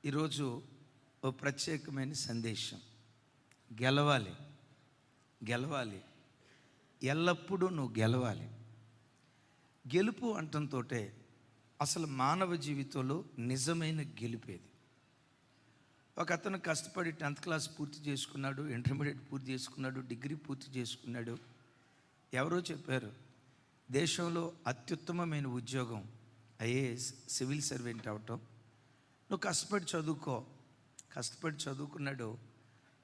ఈరోజు ఓ ప్రత్యేకమైన సందేశం. గెలవాలి, గెలవాలి, ఎల్లప్పుడూ నువ్వు గెలవాలి. గెలుపు అంటంతో అసలు మానవ జీవితంలో నిజమైన గెలిపేది. ఒక అతను కష్టపడి 10th క్లాస్ పూర్తి చేసుకున్నాడు, ఇంటర్మీడియట్ పూర్తి చేసుకున్నాడు, డిగ్రీ పూర్తి చేసుకున్నాడు. ఎవరో చెప్పారు, దేశంలో అత్యుత్తమమైన ఉద్యోగం ఐఏఎస్, సివిల్ సర్వెంట్ అవటం. నువ్వు కష్టపడి చదువుకున్నాడు.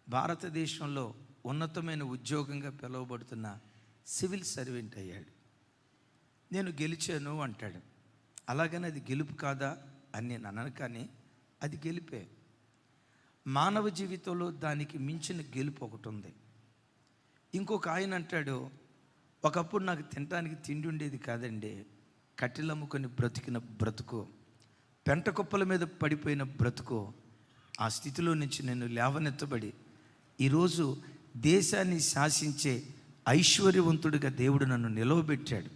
భారతదేశంలో ఉన్నతమైన ఉద్యోగంగా పిలువబడుతున్న సివిల్ సర్వెంట్ అయ్యాడు. నేను గెలిచాను అంటాడు. అలాగని అది గెలుపు కాదా అని నేను అనను, కానీ అది గెలిపే. మానవ జీవితంలో దానికి మించిన గెలుపు ఒకటి ఉంది. ఇంకొక ఆయన అంటాడు, ఒకప్పుడు నాకు తినడానికి తిండి ఉండేది కాదండి, కట్టెలమ్ముకొని బ్రతికిన బ్రతుకు, పెంట కుప్పల మీద పడిపోయిన బ్రతుకు, ఆ స్థితిలో నుంచి నేను లేవనెత్తబడి ఈరోజు దేశాన్ని శాసించే ఐశ్వర్యవంతుడిగా దేవుడు నన్ను నిలవబెట్టాడు,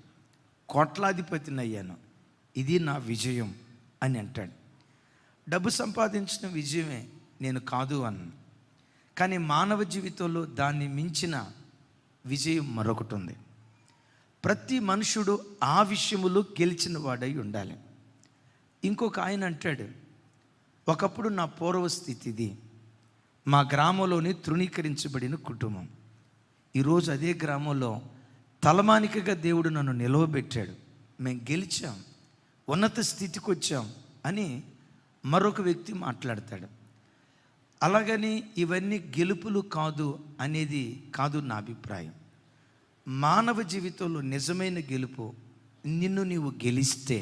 కోట్లాధిపతిని అయ్యాను, ఇది నా విజయం అని అంటాడు. డబ్బు సంపాదించిన విజయమే నేను కాదు అన్నాను, కానీ మానవ జీవితంలో దాన్ని మించిన విజయం మరొకటి ఉంది. ప్రతి మనుషుడు ఆ విషయములో గెలిచిన వాడై ఉండాలి. ఇంకొక ఆయన అంటాడు, ఒకప్పుడు నా పూర్వ స్థితి ఇది, మా గ్రామంలోని తృణీకరించబడిన కుటుంబం, ఈరోజు అదే గ్రామంలో తలమానికగా దేవుడు నన్ను నిలవబెట్టాడు, మేము గెలిచాం, ఉన్నత స్థితికి వచ్చాం అని మరొక వ్యక్తి మాట్లాడతాడు. అలాగని ఇవన్నీ గెలుపులు కాదు అనేది కాదు నా అభిప్రాయం. మానవ జీవితంలో నిజమైన గెలుపు నిన్ను నీవు గెలిస్తే,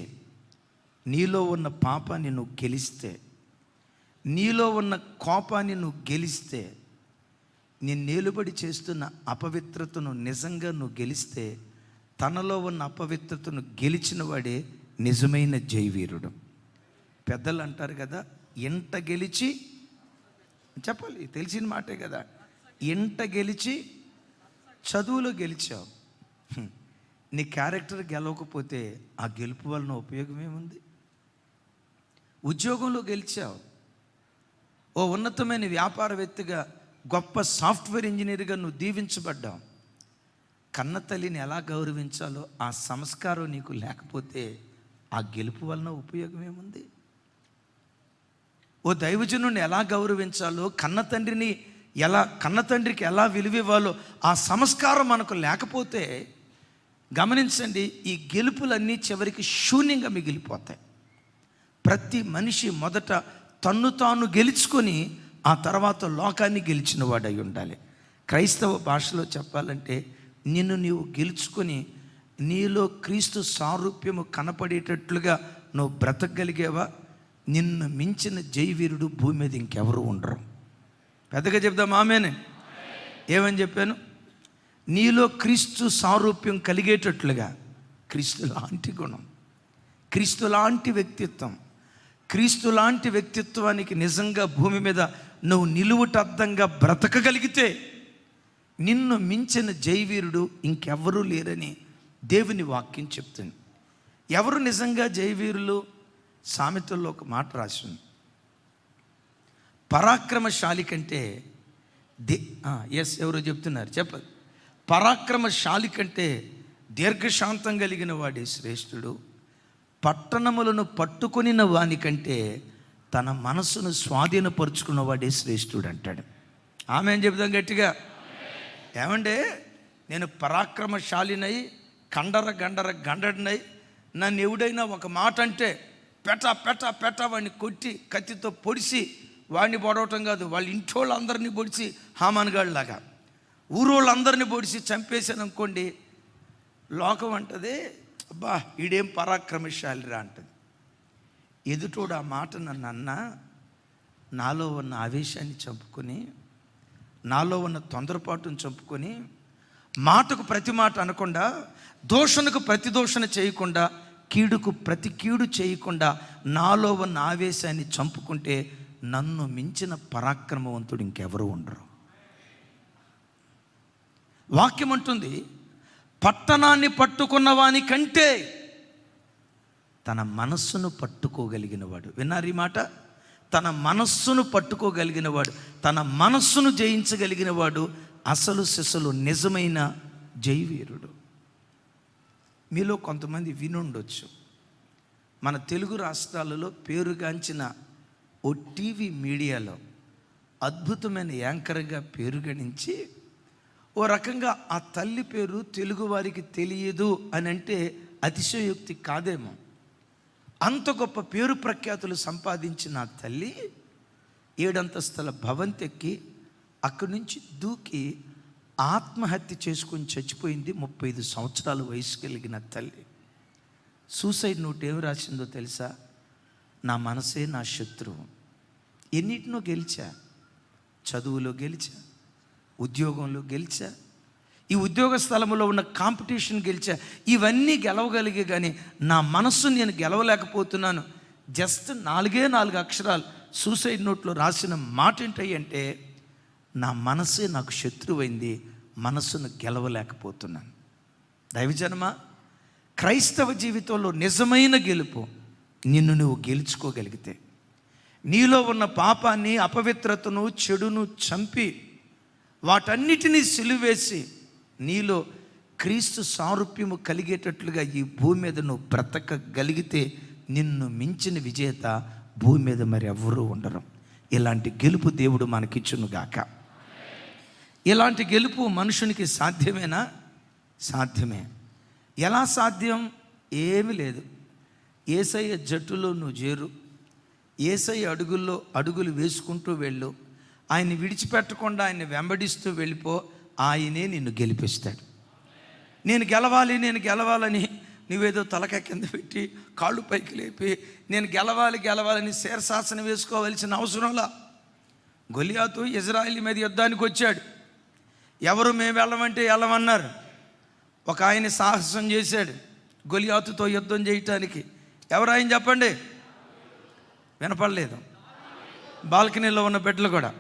నీలో ఉన్న పాపాన్ని నువ్వు గెలిస్తే, నీలో ఉన్న కోపాన్ని నువ్వు గెలిస్తే, నిన్నేలుబడి చేస్తున్న అపవిత్రతను నిజంగా నువ్వు గెలిస్తే, తనలో ఉన్న అపవిత్రతను గెలిచిన వాడే నిజమైన జయవీరుడు. పెద్దలు అంటారు కదా, ఎంట గెలిచి, చెప్పాలి తెలిసిన మాటే కదా, ఎంట గెలిచి చదువులో గెలిచావు. నీ క్యారెక్టర్ గెలవకపోతే ఆ గెలుపు వలన ఉపయోగం ఏముంది? ఉద్యోగంలో గెలిచావు, ఓ ఉన్నతమైన వ్యాపారవేత్తగా, గొప్ప సాఫ్ట్వేర్ ఇంజనీర్గా నువ్వు దీవించబడ్డావు. కన్న తల్లిని ఎలా గౌరవించాలో ఆ సంస్కారం నీకు లేకపోతే ఆ గెలుపు వలన ఉపయోగం ఏముంది? ఓ దైవజనుడిని ఎలా గౌరవించాలో, కన్న తండ్రికి ఎలా విలువివ్వాలో ఆ సంస్కారం మనకు లేకపోతే, గమనించండి, ఈ గెలుపులన్నీ చివరికి శూన్యంగా మిగిలిపోతాయి. ప్రతి మనిషి మొదట తన్ను తాను గెలుచుకొని ఆ తర్వాత లోకాన్ని గెలిచిన వాడై ఉండాలి. క్రైస్తవ భాషలో చెప్పాలంటే, నిన్ను నీవు గెలుచుకొని నీలో క్రీస్తు సారూప్యము కనపడేటట్లుగా నువ్వు బ్రతకగలిగేవా, నిన్ను మించిన జయవీరుడు భూమి మీద ఇంకెవరు ఉండరు. పెద్దగా చెప్దాం ఆమేనే. ఏమని చెప్పాను? నీలో క్రీస్తు సారూప్యం కలిగేటట్లుగా, క్రీస్తు లాంటి గుణం, క్రీస్తు లాంటి వ్యక్తిత్వం, క్రీస్తు లాంటి వ్యక్తిత్వానికి నిజంగా భూమి మీద నువ్వు నిలువుటద్దంగా బ్రతకగలిగితే నిన్ను మించిన జయవీరుడు ఇంకెవ్వరూ లేరని దేవుని వాక్యం చెప్తుంది. ఎవరు నిజంగా జయవీరులు? సామెతల్లో ఒక మాట రాసింది, పరాక్రమశాలి కంటే ఎవరో చెప్తున్నారు, చెప్పదు. పరాక్రమశాలి కంటే దీర్ఘశాంతం కలిగిన వాడే శ్రేష్ఠుడు, పట్టణములను పట్టుకొనిన వాని కంటే తన మనసును స్వాధీనపరుచుకున్న వాడే శ్రేష్ఠుడు అంటాడు. ఆమె అని చెప్తాం గట్టిగా. ఏమంటే, నేను పరాక్రమశాలినై గండడినై నన్ను ఎవడైనా ఒక మాట అంటే పెట వాడిని కొట్టి కత్తితో పొడిచి, వాడిని పొడవటం కాదు, వాళ్ళ ఇంటోళ్ళందరినీ పొడిచి, హామాన్గాళ్ళలాగా ఊరోళ్ళందరినీ పొడిచి చంపేశాను అనుకోండి, లోకం అంటది, అబ్బా ఈడేం పరాక్రమశాలిరా అంటది. ఎదుటోడు ఆ మాట నన్ను అన్నా, నాలో ఉన్న ఆవేశాన్ని చంపుకొని, నాలో ఉన్న తొందరపాటును చంపుకొని, మాటకు ప్రతి మాట అనకుండా, దోషణకు ప్రతి దోషణ చేయకుండా, కీడుకు ప్రతి కీడు చేయకుండా నాలో ఉన్న ఆవేశాన్ని చంపుకుంటే నన్ను మించిన పరాక్రమవంతుడు ఇంకెవరు ఉండరు. వాక్యం అంటుంది, పట్టణాన్ని పట్టుకున్న వాని కంటే తన మనస్సును పట్టుకోగలిగిన వాడు. విన్నారు ఈ మాట? తన మనస్సును పట్టుకోగలిగిన వాడు, తన మనస్సును జయించగలిగిన వాడు అసలు సిసలు నిజమైన జయవీరుడు. మీలో కొంతమంది వినుండొచ్చు, మన తెలుగు రాష్ట్రాలలో పేరుగాంచిన ఓ టీవీ మీడియాలో అద్భుతమైన యాంకర్గా పేరు గణించి, ఓ రకంగా ఆ తల్లి పేరు తెలుగు వారికి తెలియదు అని అంటే అతిశయోక్తి కాదేమో. అంత గొప్ప పేరు ప్రఖ్యాతులు సంపాదించిన ఆ తల్లి 7 అంతస్తుల భవంతెక్కి అక్కడి నుంచి దూకి ఆత్మహత్య చేసుకొని చచ్చిపోయింది. 35 సంవత్సరాల వయసు కలిగిన తల్లి. సూసైడ్ నోట్ ఏమి రాసిందో తెలుసా? నా మనసే నా శత్రువు. ఎన్నిటినో గెలిచా, చదువులో గెలిచా, ఉద్యోగంలో గెలిచా, ఈ ఉద్యోగ స్థలంలో ఉన్న కాంపిటీషన్ గెలిచా, ఇవన్నీ గెలవగలిగే కానీ నా మనస్సు నేను గెలవలేకపోతున్నాను. జస్ట్ 4 అక్షరాలు సూసైడ్ నోట్లో రాసిన మాట ఏంటంటే, నా మనసే నాకు శత్రువైంది, మనస్సును గెలవలేకపోతున్నాను. దైవజనమా, క్రైస్తవ జీవితంలో నిజమైన గెలుపు నిన్ను నువ్వు గెలుచుకోగలిగితే, నీలో ఉన్న పాపాన్ని, అపవిత్రతను, చెడును చంపి వాటన్నిటినీ సిలువేసి నీలో క్రీస్తు సారూప్యము కలిగేటట్లుగా ఈ భూమి మీద నువ్వు బ్రతకగలిగితే నిన్ను మించిన విజేత భూమి మీద మరి ఎవ్వరూ ఉండరు. ఇలాంటి గెలుపు దేవుడు మనకిచ్చునుగాక. ఇలాంటి గెలుపు మనుషునికి సాధ్యమేనా? సాధ్యమే. ఎలా సాధ్యం? ఏమీ లేదు. యేసయ్య జట్టులో నువ్వు చేరు, యేసయ్య అడుగుల్లో అడుగులు వేసుకుంటూ వెళ్ళు, ఆయన్ని విడిచిపెట్టకుండా ఆయన్ని వెంబడిస్తూ వెళ్ళిపో, ఆయనే నిన్ను గెలిపిస్తాడు. నేను గెలవాలని నువ్వేదో తలకాయ కింద పెట్టి కాళ్ళు పైకి లేపి నేను గెలవాలని శీర్షాసనం వేసుకోవాల్సిన అవసరంలా. గొలియాతు ఇజ్రాయేలు మీద యుద్ధానికి వచ్చాడు. ఎవరు మేము వెళ్ళమన్నారు. ఒక ఆయన సాహసం చేశాడు గొలియాతుతో యుద్ధం చేయటానికి. ఎవరు ఆయన చెప్పండి? వినపడలేదు. బాల్కనీలో ఉన్న బిడ్డలు కూడా.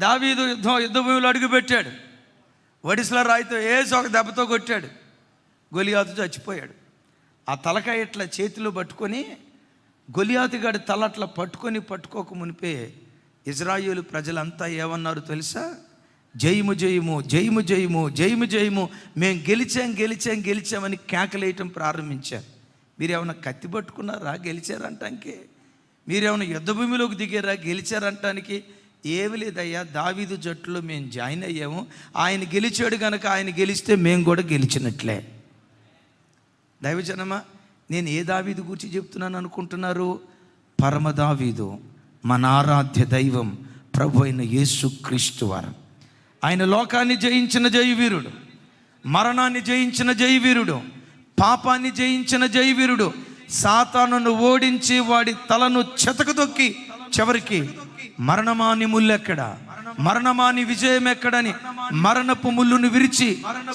దావీదు యుద్ధ భూమిలో అడుగుపెట్టాడు. వడిసల రాయితో వేసి ఒక దెబ్బతో కొట్టాడు. గొలియాతు చచ్చిపోయాడు. ఆ తలకాయ ఇట్లా చేతిలో పట్టుకొని గొలియాతుగాడి తల అట్లా పట్టుకోక మునిపే ఇజ్రాయేలు ప్రజలంతా ఏమన్నారు తెలుసా? జయము జయము జయము జయము జయము జయము, మేము గెలిచామని కేకలేయటం ప్రారంభించారు. మీరేమన్నా కత్తి పట్టుకున్నారా గెలిచారంటానికి? మీరేమన్నా యుద్ధ భూమిలోకి దిగారా గెలిచారంటానికి? ఏమి లేదయ్యా, దావీదు జట్టులో మేము జాయిన్ అయ్యాము, ఆయన గెలిచాడు కనుక ఆయన గెలిస్తే మేము కూడా గెలిచినట్లే. దైవజనమా, నేను ఏ దావీదు గురించి చెప్తున్నాను అనుకుంటున్నారు? పరమ దావీదు, మన ఆరాధ్య దైవం ప్రభు అయిన యేసుక్రీస్తు వారు. ఆయన లోకాన్ని జయించిన జయవీరుడు, మరణాన్ని జయించిన జయవీరుడు, పాపాన్ని జయించిన జయవీరుడు, సాతానును ఓడించి వాడి తలను చెతకదొక్కి చివరికి మరణమాని ముల్లెక్కడ, మరణమాని విజయం ఎక్కడని మరణపు ముళ్ళును విరిచి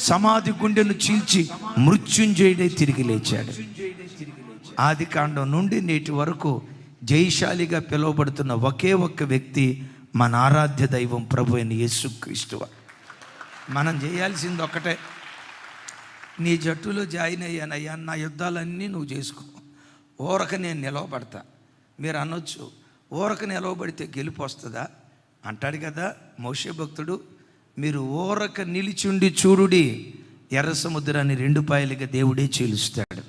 సమాధి గుండెను చీల్చి మృత్యుంజయుడై తిరిగి లేచాడు. ఆది కాండం నుండి నేటి వరకు జయశాలిగా పిలువబడుతున్న ఒకే ఒక్క వ్యక్తి మన ఆరాధ్య దైవం ప్రభు అయిన యేసుక్రీస్తు. మనం చేయాల్సింది ఒకటే, నీ జట్టులో జాయిన్ అయ్యానయ్యా, నా యుద్ధాలన్నీ నువ్వు చేసుకో, ఊరక నేను నిలవబడతా. మీరు అనొచ్చు, ఊరక నిలవబడితే గెలుపు వస్తుందా అంటాడు కదా మోషే భక్తుడు. మీరు ఊరక నిలిచుండి చూడుడి, ఎర్ర సముద్రాన్ని 2 పాయలుగా దేవుడే చీలుస్తాడు.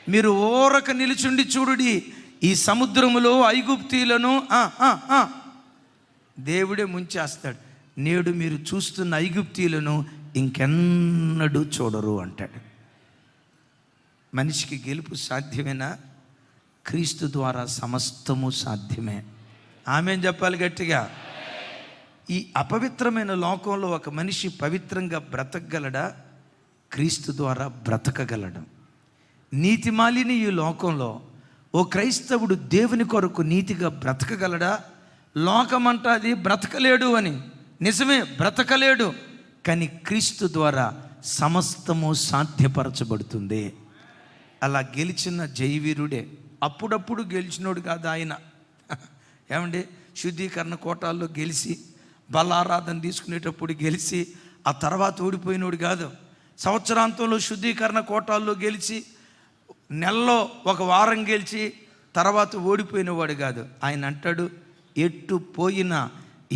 మీరు ఊరక నిలిచుండి చూడుడి, ఈ సముద్రములో ఐగుప్తీలను దేవుడే ముంచేస్తాడు. నేడు మీరు చూస్తున్న ఐగుప్తీలను ఇంకెన్నడూ చూడరు అంటాడు. మనిషికి గెలుపు సాధ్యమేనా? క్రీస్తు ద్వారా సమస్తము సాధ్యమే. ఆమేన్ చెప్పాలి గట్టిగా. ఈ అపవిత్రమైన లోకంలో ఒక మనిషి పవిత్రంగా బ్రతకగలడా? క్రీస్తు ద్వారా బ్రతకగలడు. నీతిమాలిని ఈ లోకంలో ఓ క్రైస్తవుడు దేవుని కొరకు నీతిగా బ్రతకగలడా? లోకమంటాది బ్రతకలేడు అని. నిజమే, బ్రతకలేడు. కానీ క్రీస్తు ద్వారా సమస్తము సాధ్యపరచబడుతుంది. అలా గెలిచిన జయవీరుడే. అప్పుడప్పుడు గెలిచినోడు కాదు ఆయన. ఏమండి, శుద్ధీకరణ కోటాల్లో గెలిచి, బలారాధన తీసుకునేటప్పుడు గెలిచి ఆ తర్వాత ఓడిపోయినోడు కాదు. సంవత్సరాంతంలో శుద్ధీకరణ కోటాల్లో గెలిచి, నెలలో ఒక వారం గెలిచి, తర్వాత ఓడిపోయిన వాడు కాదు. ఆయన అంటాడు, ఎట్టు పోయినా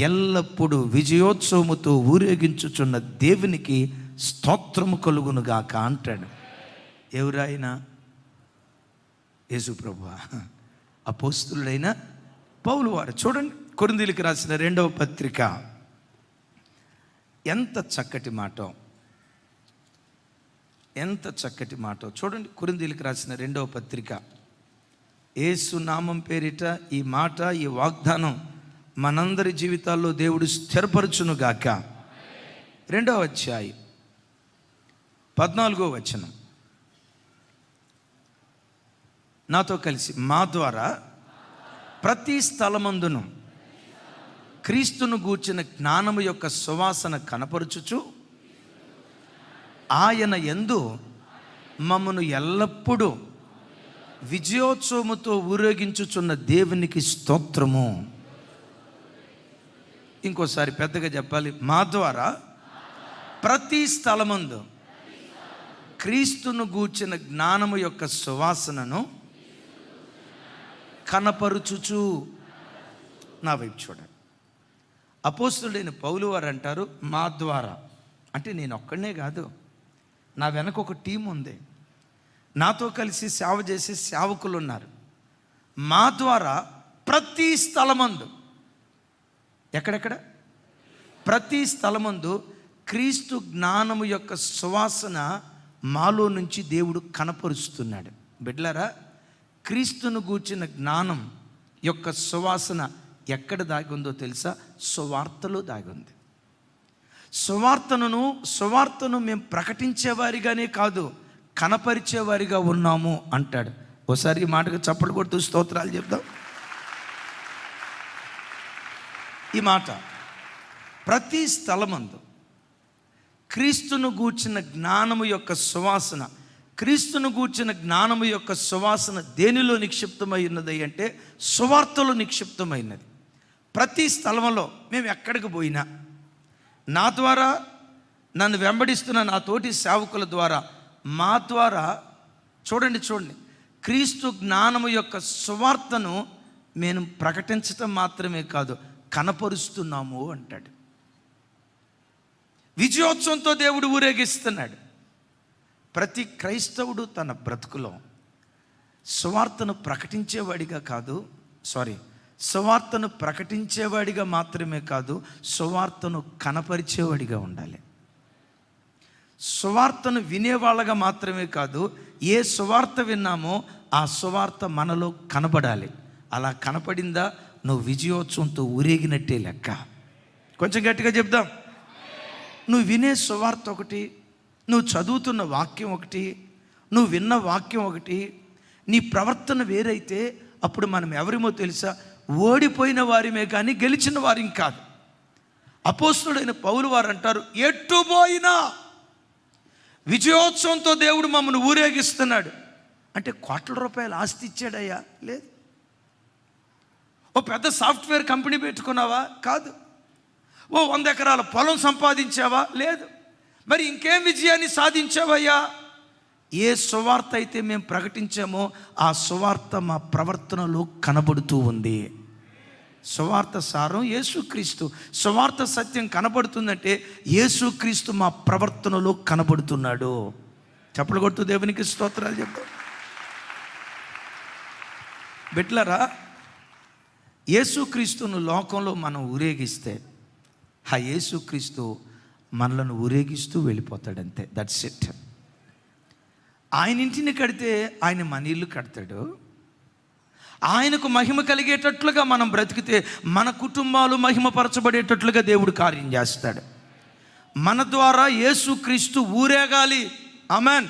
ఎల్లప్పుడూ విజయోత్సవముతో ఊరేగించుచున్న దేవునికి స్తోత్రము కలుగునుగాక అంటాడు. ఎవరైనా? యేసు ప్రభువా, అపోస్తలుడైన పౌలు వారు. చూడండి, కొరింథీయులకు రాసిన 2వ పత్రిక. ఎంత చక్కటి మాట, ఎంత చక్కటి మాట. చూడండి, కొరింథీయులకు రాసిన 2వ పత్రిక. యేసు నామం పేరిట ఈ మాట, ఈ వాగ్దానం మనందరి జీవితాల్లో దేవుడు స్థిరపరచునుగాక. 2వ అధ్యాయం 14వ వచనం. నాతో కలిసి, మా ద్వారా ప్రతి స్థలమందును క్రీస్తును గూర్చిన జ్ఞానము యొక్క సువాసన కనపరుచుచు ఆయన యందు మమ్మను ఎల్లప్పుడూ విజయోత్సవముతో ఊరేగించుచున్న దేవునికి స్తోత్రము. ఇంకోసారి పెద్దగా చెప్పాలి. మా ద్వారా ప్రతి స్థలమందు క్రీస్తును గూర్చిన జ్ఞానము యొక్క సువాసనను కనపరుచుచు. నా వైపు చూడండి. అపోస్తలుడైన పౌలు వారు అంటారు, మా ద్వారా అంటే నేను ఒక్కడనే కాదు, నా వెనక ఒక టీం ఉంది, నాతో కలిసి సేవ చేసే సేవకులు ఉన్నారు. మా ద్వారా ప్రతి స్థలమందు, ఎక్కడెక్కడ? ప్రతి స్థలమందు క్రీస్తు జ్ఞానము యొక్క సువాసన మాలో నుంచి దేవుడు కనపరుస్తున్నాడు. బిడ్డలారా, క్రీస్తును గూర్చిన జ్ఞానం యొక్క సువాసన ఎక్కడ దాగి ఉందో తెలుసా? సువార్తలో దాగి ఉంది. సువార్తను మేము ప్రకటించేవారిగానే కాదు, కనపరిచేవారిగా ఉన్నాము అంటాడు. ఒకసారి ఈ మాటకు చప్పట్లు కొడుతూ స్తోత్రాలు చెప్దాం. ఈ మాట, ప్రతి స్థలమందు క్రీస్తును గూర్చిన జ్ఞానము యొక్క సువాసన. క్రీస్తును గూర్చిన జ్ఞానము యొక్క సువాసన దేనిలో నిక్షిప్తమై ఉన్నది అంటే సువార్తలో నిక్షిప్తమైనది. ప్రతి స్థలంలో మేము ఎక్కడికి పోయినా, నా ద్వారా నన్ను వెంబడిస్తున్న నా తోటి సేవకుల ద్వారా, మా ద్వారా చూడండి క్రీస్తు జ్ఞానము యొక్క సువార్తను మేము ప్రకటించటం మాత్రమే కాదు, కనపరుస్తున్నాము అంటాడు. విజయోత్సవంతో దేవుడు ఊరేగిస్తున్నాడు. ప్రతి క్రైస్తవుడు తన బ్రతుకులో సువార్తను ప్రకటించేవాడిగా కాదు, సువార్తను ప్రకటించేవాడిగా మాత్రమే కాదు, సువార్తను కనపరిచేవాడిగా ఉండాలి. సువార్తను వినేవాళ్ళగా మాత్రమే కాదు, ఏ సువార్త విన్నామో ఆ సువార్త మనలో కనబడాలి. అలా కనపడిందా, నువ్వు విజయోత్సవంతో ఊరేగినట్టే లెక్క. కొంచెం గట్టిగా చెప్దాం. నువ్వు వినే సువార్త ఒకటి, నువ్వు చదువుతున్న వాక్యం ఒకటి, నువ్వు విన్న వాక్యం ఒకటి, నీ ప్రవర్తన వేరైతే అప్పుడు మనం ఎవరిమో తెలుసా? ఓడిపోయిన వారిమే కానీ గెలిచిన వారిం కాదు. అపోస్తలుడైన పౌలు వారు అంటారు, ఎట్టు పోయినా విజయోత్సవంతో దేవుడు మమ్మల్ని ఊరేగిస్తున్నాడు. అంటే కోట్ల రూపాయలు ఆస్తి ఇచ్చాడయ్యా? లేదు. ఓ పెద్ద సాఫ్ట్వేర్ కంపెనీ పెట్టుకున్నావా? కాదు. ఓ 100 ఎకరాల పొలం సంపాదించావా? లేదు. మరి ఇంకేం విజయాన్ని సాధించావయ్యా? ఏ సువార్త అయితే మేము ప్రకటించామో ఆ సువార్త మా ప్రవర్తనలో కనబడుతూ ఉంది. సువార్త సారం యేసుక్రీస్తు. సువార్త సత్యం కనబడుతుందంటే యేసుక్రీస్తు మా ప్రవర్తనలో కనబడుతున్నాడు. చప్పట్లు కొడుతూ దేవునికి స్తోత్రాలు చెప్తాం. బిడ్డలారా, యేసుక్రీస్తును లోకంలో మనం ఊరేగిస్తే ఆ యేసుక్రీస్తు మనలను ఊరేగిస్తూ వెళ్ళిపోతాడంతే. That's it. ఆయన ఇంటిని కడితే ఆయన మన ఇల్లు కడతాడు. ఆయనకు మహిమ కలిగేటట్లుగా మనం బ్రతికితే మన కుటుంబాలు మహిమపరచబడేటట్లుగా దేవుడు కార్యం చేస్తాడు. మన ద్వారా యేసుక్రీస్తు ఊరేగాలి. ఆమేన్.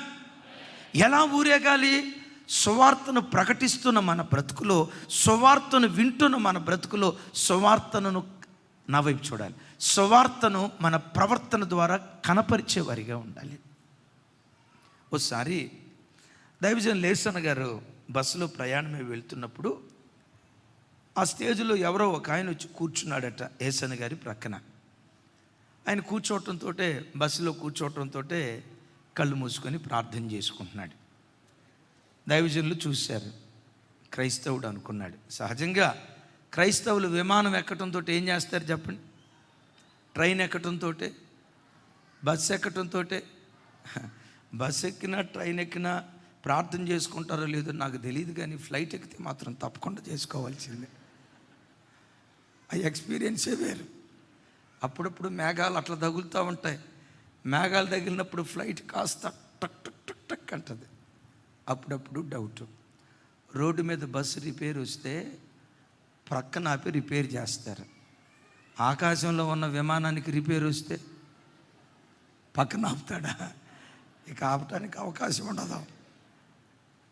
ఎలా ఊరేగాలి? సువార్తను ప్రకటిస్తున్న మన బ్రతుకులో, సువార్తను వింటున్న మన బ్రతుకులో సువార్తను, నా వైపు చూడాలి, సువార్తను మన ప్రవర్తన ద్వారా కనపరిచేవారిగా ఉండాలి. ఒకసారి దైవజన్ లేసన్న గారు బస్సులో ప్రయాణమే వెళ్తున్నప్పుడు ఆ స్టేజ్లో ఎవరో ఒక ఆయన వచ్చి కూర్చున్నాడట ఏసన్న గారి ప్రక్కన. ఆయన కూర్చోవటంతో, బస్సులో కూర్చోవటంతో కళ్ళు మూసుకొని ప్రార్థన చేసుకుంటున్నాడు. దైవజనులు చూశారు, క్రైస్తవుడు అనుకున్నాడు. సహజంగా క్రైస్తవులు విమానం ఎక్కడంతో ఏం చేస్తారు చెప్పండి? ట్రైన్ ఎక్కడంతో, బస్సు ఎక్కడంతో. బస్సు ఎక్కినా ట్రైన్ ఎక్కినా ప్రార్థన చేసుకుంటారో లేదో నాకు తెలియదు, కానీ ఫ్లైట్ ఎక్కితే మాత్రం తప్పకుండా చేసుకోవాల్సిందే. ఆ ఎక్స్పీరియన్సే వేరు. అప్పుడప్పుడు మేఘాలు అట్లా తగులుతూ ఉంటాయి. మేఘాలు తగిలినప్పుడు ఫ్లైట్ కాస్త టక్ టక్ టక్ టక్ అంటుంది. అప్పుడప్పుడు డౌట్. రోడ్డు మీద బస్సు రిపేర్ వస్తే ప్రక్కన ఆపి రిపేర్ చేస్తారు. ఆకాశంలో ఉన్న విమానానికి రిపేర్ వస్తే పక్కన ఆపుతాడా? ఇక ఆపటానికి అవకాశం ఉండదు.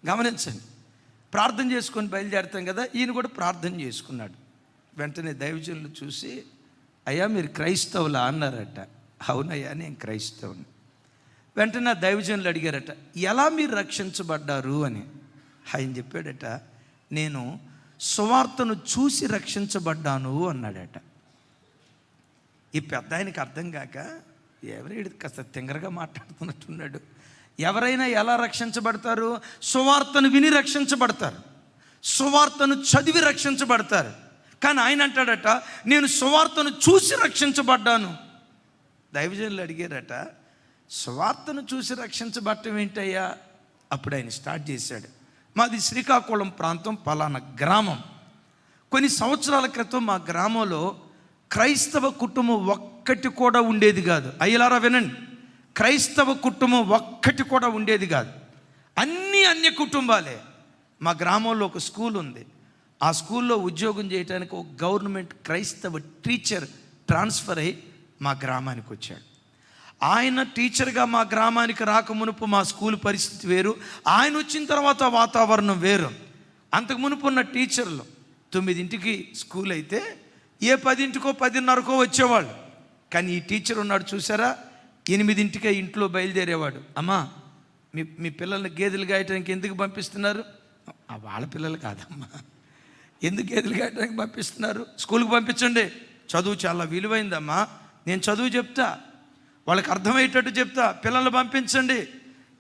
గమనించండి. ప్రార్థన చేసుకొని బయలుదేరుతాం కదా, ఈయన కూడా ప్రార్థన చేసుకున్నాడు. వెంటనే దైవజనులు చూసి, అయ్యా మీరు క్రైస్తవులా అన్నారట. అవునయ్యా నేను క్రైస్తవుని. వెంటనే దైవజనులు అడిగారట, ఎలా మీరు రక్షించబడ్డారు అని. ఆయన చెప్పాడట, నేను సువార్తను చూసి రక్షించబడ్డాను అన్నాడట. ఈ పెద్ద ఆయనకి అర్థం కాక, ఎవరైనా కాస్త తింగరగా మాట్లాడుతున్నట్టున్నాడు. ఎవరైనా ఎలా రక్షించబడతారు? సువార్తను విని రక్షించబడతారు, సువార్తను చదివి రక్షించబడతారు. కానీ ఆయన అంటాడట, నేను సువార్తను చూసి రక్షించబడ్డాను. దైవజనులు అడిగారట, సువార్తను చూసి రక్షించబడటం ఏంటయ్యా? అప్పుడు ఆయన స్టార్ట్ చేశాడు, మాది శ్రీకాకుళం ప్రాంతం, పలానా గ్రామం. కొన్ని సంవత్సరాల క్రితం మా గ్రామంలో క్రైస్తవ కుటుంబం ఒక్కటి కూడా ఉండేది కాదు. అయ్యలారా వినండి, క్రైస్తవ కుటుంబం ఒక్కటి కూడా ఉండేది కాదు. అన్ని అన్య కుటుంబాలే. మా గ్రామంలో ఒక స్కూల్ ఉంది. ఆ స్కూల్లో ఉద్యోగం చేయడానికి ఒక గవర్నమెంట్ క్రైస్తవ టీచర్ ట్రాన్స్ఫర్ అయ్యి మా గ్రామానికి వచ్చాడు. ఆయన టీచర్గా మా గ్రామానికి రాక మునుపు మా స్కూల్ పరిస్థితి వేరు, ఆయన వచ్చిన తర్వాత వాతావరణం వేరు. అంతకు మునుపు ఉన్న టీచర్లు 9ంటికి స్కూల్ అయితే 10ంటికో 10:30కో వచ్చేవాళ్ళు. కానీ ఈ టీచర్ ఉన్నాడు చూసారా, 8ంటికే ఇంట్లో బయలుదేరేవాడు. అమ్మా మీ పిల్లల్ని గేదెలు గాయటానికి ఎందుకు పంపిస్తున్నారు? వాళ్ళ పిల్లలు కాదమ్మా, ఎందుకు గేదెలు గాయటానికి పంపిస్తున్నారు? స్కూల్కి పంపించండి, చదువు చాలా విలువైందమ్మా, నేను చదువు చెప్తా, వాళ్ళకి అర్థమయ్యేటట్టు చెప్తా, పిల్లల్ని పంపించండి.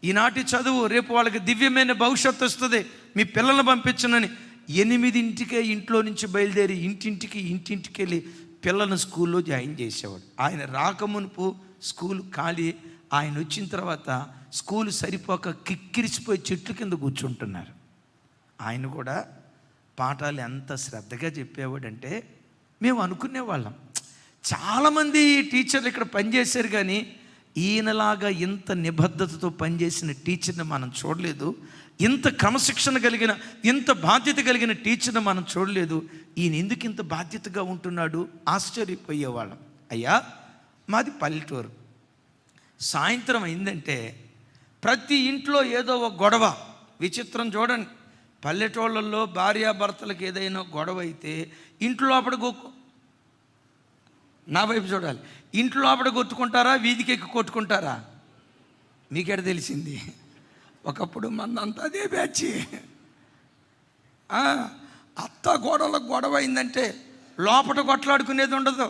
ఈనాటి చదువు రేపు వాళ్ళకి దివ్యమైన భవిష్యత్తు వస్తుంది, మీ పిల్లల్ని పంపించనని 8ంటికే ఇంట్లో నుంచి బయలుదేరి ఇంటింటికి వెళ్ళి పిల్లలను స్కూల్లో జాయిన్ చేసేవాడు. ఆయన రాకమునుపు స్కూల్ ఖాళీ, ఆయన వచ్చిన తర్వాత స్కూల్ సరిపోక కిక్కిరిసిపోయి చెట్ల కింద కూర్చుంటున్నారు. ఆయన కూడా పాఠాలు ఎంత శ్రద్ధగా చెప్పేవాడంటే మేము అనుకునేవాళ్ళం, చాలామంది టీచర్లు ఇక్కడ పనిచేశారు కానీ ఈయనలాగా ఇంత నిబద్ధతతో పనిచేసిన టీచర్ని మనం చూడలేదు, ఇంత క్రమశిక్షణ కలిగిన, ఇంత బాధ్యత కలిగిన టీచర్ని మనం చూడలేదు. ఈయన ఎందుకు ఇంత బాధ్యతగా ఉంటున్నాడు? ఆశ్చర్యపోయేవాళ్ళం. అయ్యా మాది పల్లెటూరు. సాయంత్రం అయిందంటే ప్రతి ఇంట్లో ఏదో ఒక గొడవ. విచిత్రం చూడండి, పల్లెటూళ్ళల్లో భార్యాభర్తలకు ఏదైనా గొడవ అయితే ఇంట్లో లోపల నా వైపు చూడాలి, ఇంట్లో లోపల కొట్టుకుంటారా, వీధికి కొట్టుకుంటారా? మీకెడ తెలిసింది? ఒకప్పుడు మందంతా అదే బ్యాచ్. అత్త గోడలకు గొడవ అయిందంటే లోపల కొట్లాడుకునేది ఉండదు,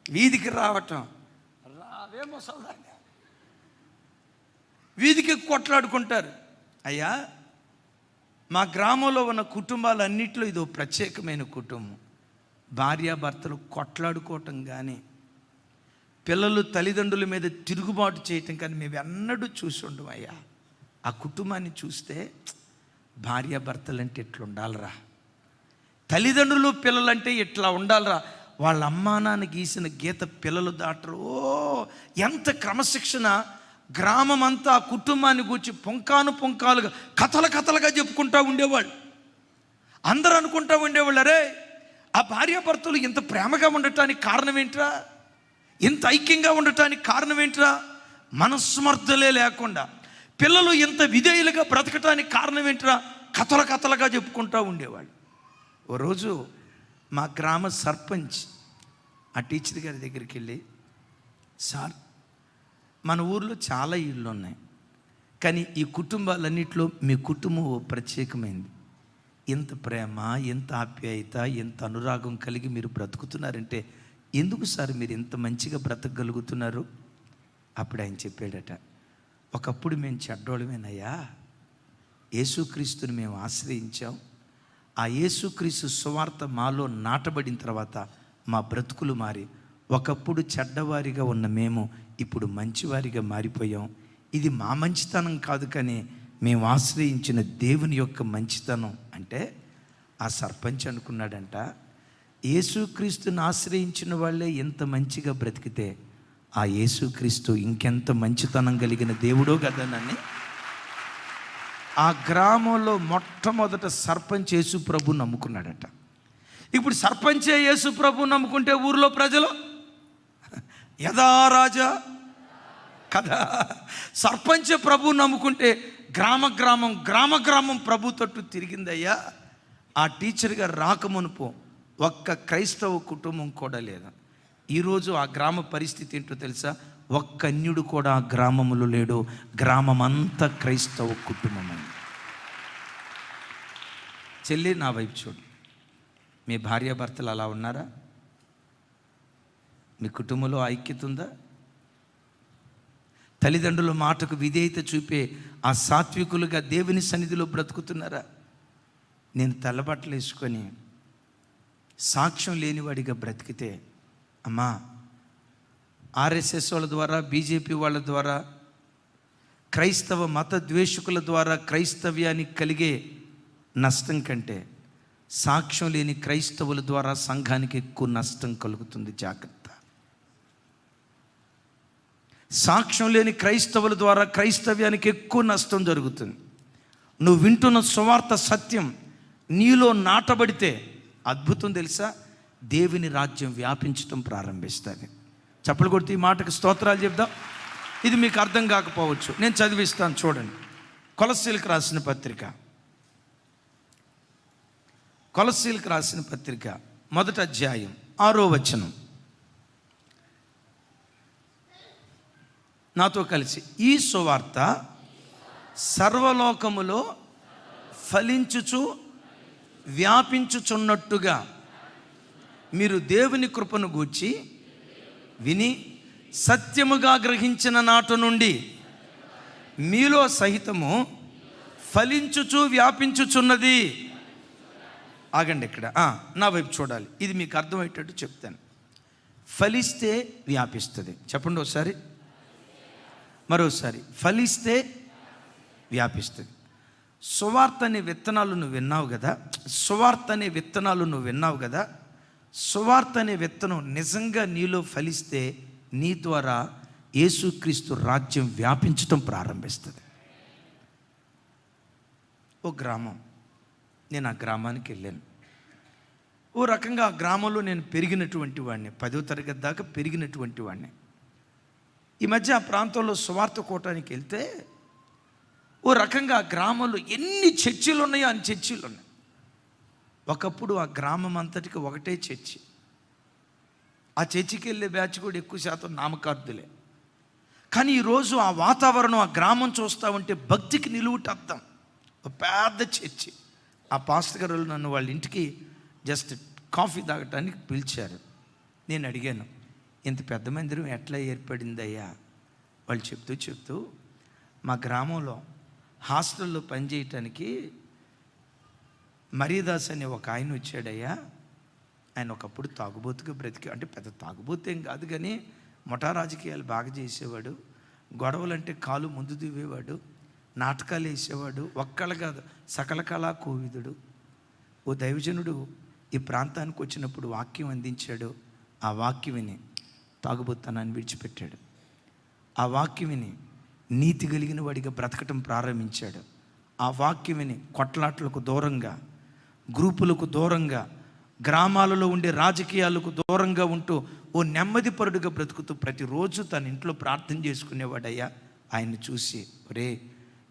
వీధికి రావటం. రావే ముసల్దాన్ని, వీధికి కొట్లాడుకుంటారు. అయ్యా మా గ్రామంలో ఉన్న కుటుంబాలన్నింటిలో ఇదో ప్రత్యేకమైన కుటుంబం. భార్యాభర్తలు కొట్లాడుకోవటం కానీ, పిల్లలు తల్లిదండ్రుల మీద తిరుగుబాటు చేయటం కానీ మేము ఎన్నడూ చూసి ఉండము. అయ్యా ఆ కుటుంబాన్ని చూస్తే భార్యాభర్తలంటే ఇట్లా ఉండాలిరా, తల్లిదండ్రులు పిల్లలంటే ఇట్లా ఉండాలిరా, వాళ్ళ అమ్మా నాన్న గీసిన గీత పిల్లలు దాటరు. ఎంత క్రమశిక్షణ! గ్రామం అంతా ఆ కుటుంబాన్ని గూర్చి పుంకాలుగా కథలుగా చెప్పుకుంటూ ఉండేవాళ్ళు. అందరూ అనుకుంటూ ఉండేవాళ్ళు, అరే ఆ భార్యాభర్తలు ఇంత ప్రేమగా ఉండటానికి కారణం ఏంట్రా, ఇంత ఐక్యంగా ఉండటానికి కారణం ఏంట్రా? మనస్మర్థలే లేకుండా పిల్లలు ఇంత విధేయులుగా బ్రతకటానికి కారణం ఏంట్రా? కథలుగా చెప్పుకుంటూ ఉండేవాళ్ళు. ఓ రోజు మా గ్రామ సర్పంచ్ ఆ టీచర్ గారి దగ్గరికి వెళ్ళి, సార్ మన ఊర్లో చాలా ఇళ్ళు ఉన్నాయి, కానీ ఈ కుటుంబాలన్నింటిలో మీ కుటుంబం ప్రత్యేకమైంది. ఎంత ప్రేమ, ఎంత ఆప్యాయత, ఎంత అనురాగం కలిగి మీరు బ్రతుకుతున్నారంటే ఎందుకు సార్ మీరు ఇంత మంచిగా బ్రతకగలుగుతున్నారు? అప్పుడు ఆయన చెప్పాడట, ఒకప్పుడు మేము చెడ్డోళ్ళమేనయ్యా, యేసుక్రీస్తుని మేము ఆశ్రయించాం. ఆ యేసుక్రీస్తు సువార్త మాలో నాటబడిన తర్వాత మా బ్రతుకులు మారి ఒకప్పుడు చెడ్డవారిగా ఉన్న మేము ఇప్పుడు మంచివారిగా మారిపోయాం. ఇది మా మంచితనం కాదు, కానీ మేము ఆశ్రయించిన దేవుని యొక్క మంచితనం. అంటే ఆ సర్పంచ్ అనుకున్నాడంట, యేసుక్రీస్తుని ఆశ్రయించిన వాళ్ళే ఎంత మంచిగా బ్రతికితే ఆ యేసుక్రీస్తు ఇంకెంత మంచితనం కలిగిన దేవుడో కదనని ఆ గ్రామంలో మొట్టమొదట సర్పంచ్ యేసు ప్రభు నమ్ముకున్నాడట. ఇప్పుడు సర్పంచే యేసు ప్రభు నమ్ముకుంటే ఊర్లో ప్రజలు యదా రాజా కదా, సర్పంచ్ ప్రభు నమ్ముకుంటే గ్రామం ప్రభు తట్టు తిరిగిందయ్యా. ఆ టీచర్ గారు రాకమునుపు ఒక్క క్రైస్తవ కుటుంబం కూడా లేదు. ఈరోజు ఆ గ్రామ పరిస్థితి ఏంటో తెలుసా? ఒక్క అన్యుడు కూడా ఆ గ్రామములో లేడు. గ్రామం అంతా క్రైస్తవ కుటుంబం అని. చెల్లి, నా వైపు చూడు. మీ భార్యాభర్తలు అలా ఉన్నారా? మీ కుటుంబంలో ఐక్యత ఉందా? తల్లిదండ్రుల మాటకు విధేయత చూపే ఆ సాత్వికులుగా దేవుని సన్నిధిలో బ్రతుకుతున్నారా? నేను తెల్లబట్టలు వేసుకొని సాక్ష్యం లేనివాడిగా బ్రతికితే, అమ్మా, ఆర్ఎస్ఎస్ వాళ్ళ ద్వారా, బీజేపీ వాళ్ళ ద్వారా, క్రైస్తవ మత ద్వేషకుల ద్వారా క్రైస్తవ్యానికి కలిగే నష్టం కంటే సాక్ష్యం లేని క్రైస్తవుల ద్వారా సంఘానికి ఎక్కువ నష్టం కలుగుతుంది. జాగ్రత్త. సాక్ష్యం లేని క్రైస్తవుల ద్వారా క్రైస్తవ్యానికి ఎక్కువ నష్టం జరుగుతుంది. నువ్వు వింటున్న సువార్త సత్యం నీలో నాటబడితే అద్భుతం తెలుసా? దేవుని రాజ్యం వ్యాపించటం ప్రారంభిస్తుంది. చప్పలు కొడితే ఈ మాటకు స్తోత్రాలు చెప్దాం. ఇది మీకు అర్థం కాకపోవచ్చు, నేను చదివిస్తాను చూడండి. కొలస్సీలకు రాసిన పత్రిక 1వ అధ్యాయం 6వ వచనం. నాతో కలిసి, ఈ సువార్త సర్వలోకములో ఫలించుచు వ్యాపించుచున్నట్టుగా మీరు దేవుని కృపను గూర్చి విని సత్యముగా గ్రహించిన నాటి నుండి మీలో సహితము ఫలించుచు వ్యాపించుచున్నది. ఆగండి ఇక్కడ, నా వైపు చూడాలి. ఇది మీకు అర్థమయ్యేటట్టు చెప్తాను. ఫలిస్తే వ్యాపిస్తుంది. చెప్పండి ఒకసారి, మరోసారి. ఫలిస్తే వ్యాపిస్తుంది. సువార్త అనే విత్తనాలు నువ్వు విన్నావు కదా. సువార్త అనే విత్తనం నిజంగా నీలో ఫలిస్తే నీ ద్వారా యేసుక్రీస్తు రాజ్యం వ్యాపించటం ప్రారంభిస్తుంది. ఓ గ్రామం, నేను ఆ గ్రామానికి వెళ్ళాను. ఓ రకంగా ఆ గ్రామంలో నేను పెరిగినటువంటి వాడిని, 10వ తరగతి దాకా పెరిగినటువంటి వాడిని. ఈ మధ్య ఆ ప్రాంతంలో సువార్త కోటానికి వెళ్తే ఓ రకంగా ఆ గ్రామంలో ఎన్ని చర్చిలు ఉన్నాయో అన్ని చర్చిలు ఉన్నాయి. ఒకప్పుడు ఆ గ్రామం అంతటికి ఒకటే చర్చి. ఆ చర్చికి వెళ్ళే బ్యాచ్ కూడా ఎక్కువ శాతం నామకార్థులే. కానీ ఈరోజు ఆ వాతావరణం, ఆ గ్రామం చూస్తూ ఉంటే భక్తికి నిలువుటద్దం. ఒక పెద్ద చర్చి. ఆ పాస్టర్ గారు నన్ను వాళ్ళ ఇంటికి జస్ట్ కాఫీ తాగటానికి పిలిచారు. నేను అడిగాను, ఇంత పెద్ద మందిరం ఎట్లా ఏర్పడిందయ్యా? వాళ్ళు చెప్తూ మా గ్రామంలో హాస్టల్లో పనిచేయటానికి మరీదాస్ అనే ఒక ఆయన వచ్చాడయ్యా. ఆయన ఒకప్పుడు తాగుబోతుగా అంటే పెద్ద తాగుబోతేం కాదు, కానీ ముఠా రాజకీయాలు బాగా చేసేవాడు. గొడవలంటే కాలు ముందు దివ్వేవాడు, నాటకాలు వేసేవాడు. ఒక్కళ్ళు కాదు, సకల కళా కోవిదుడు. ఓ దైవజనుడు ఈ ప్రాంతానికి వచ్చినప్పుడు వాక్యం అందించాడు. ఆ వాక్యం విని తాగుబోతనాన్ని విడిచిపెట్టాడు. ఆ వాక్యం విని నీతి కలిగిన వాడిగా బ్రతకటం ప్రారంభించాడు. ఆ వాక్యం విని కొట్లాట్లకు దూరంగా, గ్రూపులకు దూరంగా, గ్రామాలలో ఉండే రాజకీయాలకు దూరంగా ఉంటూ ఓ నెమ్మది పరుడుగా బ్రతుకుతూ ప్రతిరోజు తన ఇంట్లో ప్రార్థన చేసుకునేవాడయ్యా. ఆయన్ని చూసి, ఒరే,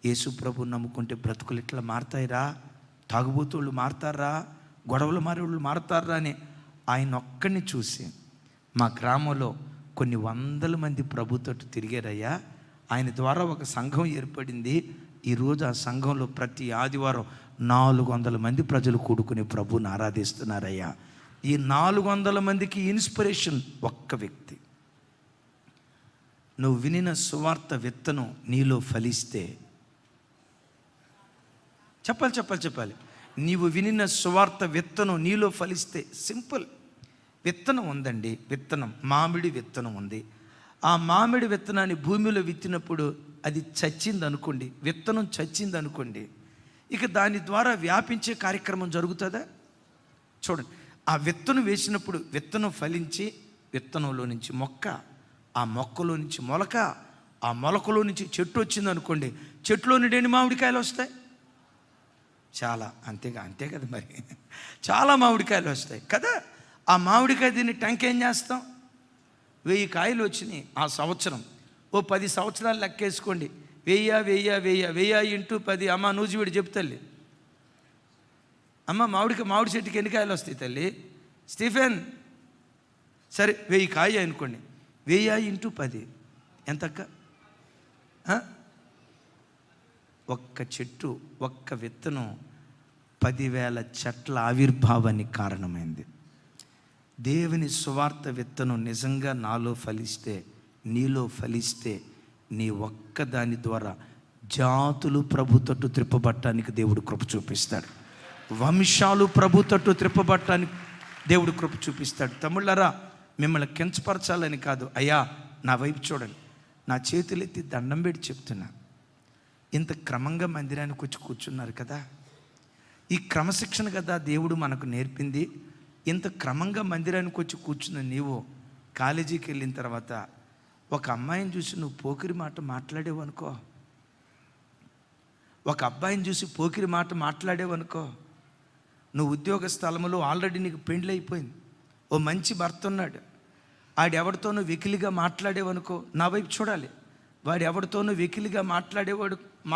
యేసు ప్రభు నమ్ముకుంటే బ్రతుకులు ఇట్లా మారతాయిరా, తాగుబోతుళ్ళు మారతారా, గొడవలు మారేవాళ్ళు మారతారా అని ఆయన ఒక్కడిని చూసి మా గ్రామంలో కొన్ని వందల మంది ప్రభుతోటి తిరిగారయ్యా. ఆయన ద్వారా ఒక సంఘం ఏర్పడింది. ఈరోజు ఆ సంఘంలో ప్రతి ఆదివారం 400 మంది ప్రజలు కూడుకుని ప్రభువుని ఆరాధిస్తున్నారయ్యా. ఈ 400 మందికి ఇన్స్పిరేషన్ ఒక్క వ్యక్తి. నువ్వు వినిన సువార్త విత్తనం నీలో ఫలిస్తే చెప్పాలి. నీవు వినిన సువార్త విత్తనం నీలో ఫలిస్తే, సింపుల్. విత్తనం ఉందండి, మామిడి విత్తనం ఉంది. ఆ మామిడి విత్తనాన్ని భూమిలో విత్తినప్పుడు అది చచ్చింది అనుకోండి, విత్తనం చచ్చింది అనుకోండి, ఇక దాని ద్వారా వ్యాపించే కార్యక్రమం జరుగుతుందా? చూడండి, ఆ విత్తనం వేసినప్పుడు విత్తనం ఫలించి విత్తనంలో నుంచి మొక్క, ఆ మొక్కలో నుంచి మొలక, ఆ మొలకలో నుంచి చెట్టు వచ్చింది అనుకోండి, చెట్టులో నుండి ఎన్ని మామిడికాయలు వస్తాయి? చాలా. అంతే కదా మరి, చాలా మామిడికాయలు వస్తాయి కదా. ఆ మామిడికాయ దీన్ని టెంక ఏం చేస్తాం? 1000 కాయలు వచ్చినాయి ఆ సంవత్సరం. ఓ 10 సంవత్సరాలు లెక్కేసుకోండి. 1000 ఇంటూ 10. అమ్మ నూజివీడు చెప్పు తల్లి. అమ్మ మామిడి చెట్టుకి ఎన్ని కాయలు వస్తాయి తల్లి? స్టీఫెన్, సరే 1000 కాయ అనుకోండి. 1000 ఇంటూ 10 ఎంతక్క? ఒక్క చెట్టు, ఒక్క విత్తనం 10,000 చెట్ల ఆవిర్భావానికి కారణమైంది. దేవుని సువార్త విత్తనం నిజంగా నాలో ఫలిస్తే, నీలో ఫలిస్తే, నీ ఒక్క దాని ద్వారా జాతులు ప్రభు తట్టు త్రిప్పబట్టానికి దేవుడు కృప చూపిస్తాడు. వంశాలు ప్రభు తట్టు త్రిప్పబట్టానికి దేవుడు కృప చూపిస్తాడు. తమ్ముళ్ళారా, మిమ్మల్ని కించపరచాలని కాదు, అయ్యా నా వైపు చూడండి, నా చేతులెత్తి దండం పెట్టి చెప్తున్నా. ఇంత క్రమంగా మందిరానికి వచ్చి కూర్చున్నారు కదా, ఈ క్రమశిక్షణ కదా దేవుడు మనకు నేర్పింది. ఇంత క్రమంగా మందిరానికి వచ్చి కూర్చున్న నీవు కాలేజీకి వెళ్ళిన తర్వాత ఒక అమ్మాయిని చూసి నువ్వు పోకిరి మాట మాట్లాడేవనుకో, ఒక అబ్బాయిని చూసి పోకిరి మాట మాట్లాడేవనుకో, నువ్వు ఉద్యోగ స్థలంలో ఆల్రెడీ నీకు పెండ్లి అయిపోయింది, ఓ మంచి భర్త ఉన్నాడు, ఆడెవడితోనూ వెకిలిగా మాట్లాడేవనుకో, నా వైపు చూడాలి, వాడు ఎవరితోనూ వెకిలిగా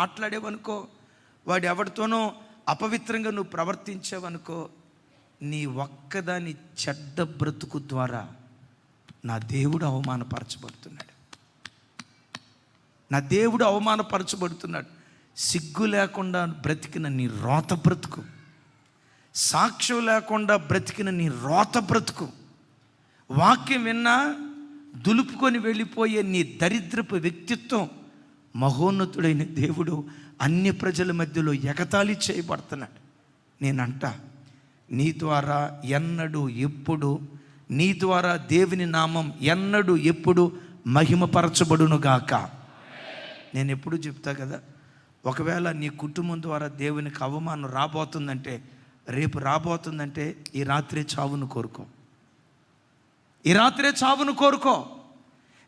మాట్లాడేవనుకో, వాడు ఎవరితోనో అపవిత్రంగా నువ్వు ప్రవర్తించావనుకో, నీ ఒక్కదాని చెడ్డ బ్రతుకు ద్వారా నా దేవుడు అవమానపరచబడుతున్నాడు. సిగ్గు లేకుండా బ్రతికిన నీ రోత బ్రతుకు, సాక్ష్యం లేకుండా బ్రతికిన నీ రోత బ్రతుకు, వాక్యం విన్నా దులుపుకొని వెళ్ళిపోయే నీ దరిద్రపు వ్యక్తిత్వం, మహోన్నతుడైన దేవుడు అన్య ప్రజల మధ్యలో ఎగతాళి చేయబడుతున్నాడు. నేనంట, నీ ద్వారా ఎన్నడూ ఎప్పుడు, నీ ద్వారా దేవుని నామం ఎన్నడూ ఎప్పుడు మహిమపరచబడునుగాక. నేను ఎప్పుడు చెప్తా కదా, ఒకవేళ నీ కుటుంబం ద్వారా దేవునికి అవమానం రాబోతుందంటే, రేపు రాబోతుందంటే, ఈ రాత్రే చావును కోరుకో.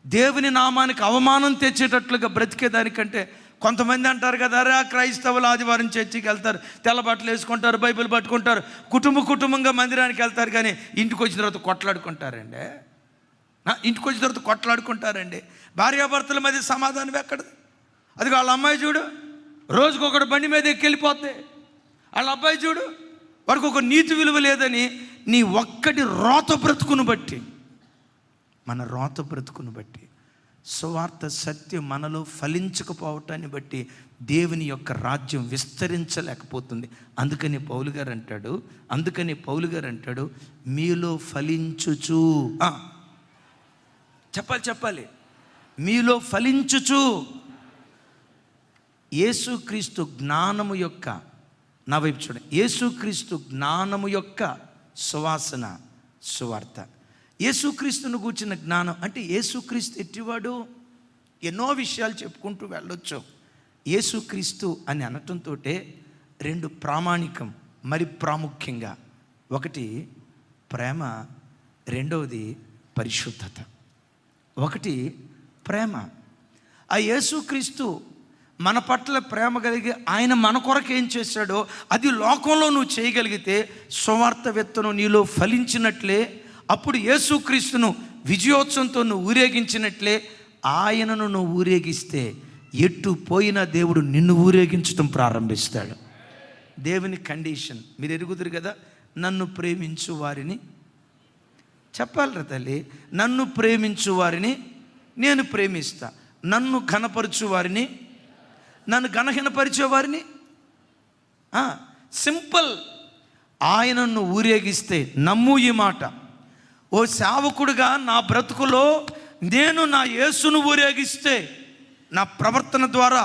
దేవుని నామానికి అవమానం తెచ్చేటట్లుగా బ్రతికేదానికంటే, కొంతమంది అంటారు కదా, రా క్రైస్తవులు ఆదివారం చర్చికి వెళ్తారు, తెల్ల బట్టలు వేసుకుంటారు, బైబిల్ పట్టుకుంటారు, కుటుంబంగా మందిరానికి వెళ్తారు, కానీ ఇంటికి వచ్చిన తర్వాత కొట్లాడుకుంటారండి. భార్యాభర్తల మధ్య సమాధానం ఎక్కడది? అది వాళ్ళ అమ్మాయి చూడు, రోజుకొకడు బండి మీద ఎక్కెళ్ళిపోతే, వాళ్ళ అబ్బాయి చూడు, వాడికి ఒక నీతి విలువ లేదని, నీ ఒక్కటి రోత బ్రతుకును బట్టి, మన రోత బ్రతుకును బట్టి, సువార్త సత్యం మనలో ఫలించకపోవటాన్ని బట్టి దేవుని యొక్క రాజ్యం విస్తరించలేకపోతుంది. అందుకని పౌలు గారు అంటాడు, మీలో ఫలించుచు, చెప్పాలి, మీలో ఫలించుచు యేసుక్రీస్తు జ్ఞానము యొక్క, నా వైపు చూడండి, యేసుక్రీస్తు జ్ఞానము యొక్క సువాసన సువార్త. యేసుక్రీస్తును గూర్చిన జ్ఞానం అంటే, యేసుక్రీస్తు ఎట్టివాడు? ఎన్నో విషయాలు చెప్పుకుంటూ వెళ్ళొచ్చు. యేసుక్రీస్తు అని అనటంతో 2 ప్రామాణికం, మరి ప్రాముఖ్యంగా, ఒకటి ప్రేమ, రెండవది పరిశుద్ధత. ఒకటి ప్రేమ. ఆ యేసుక్రీస్తు మన పట్ల ప్రేమ కలిగి ఆయన మన కొరకు ఏం చేశాడో అది లోకంలో నువ్వు చేయగలిగితే, సువార్త విత్తనం నీలో ఫలించినట్లే, అప్పుడు యేసుక్రీస్తును విజయోత్సవంతో నువ్వు ఊరేగించినట్లే, ఆయనను నువ్వు ఊరేగిస్తే ఎటు పోయినా దేవుడు నిన్ను ఊరేగించడం ప్రారంభిస్తాడు. దేవుని కండిషన్ మీరు ఎరుగుదురు కదా, నన్ను ప్రేమించు వారిని, చెప్పాలరా తల్లి, నన్ను ప్రేమించు వారిని నేను ప్రేమిస్తా, నన్ను ఘనపరచు వారిని, నన్ను ఘనహీనపరిచే వారిని, సింపుల్. ఆయనను ఊరేగిస్తే నమ్ము ఈ మాట, ఓ సేవకుడుగా నా బ్రతుకులో నేను నా యేసును ఊరేగిస్తే, నా ప్రవర్తన ద్వారా,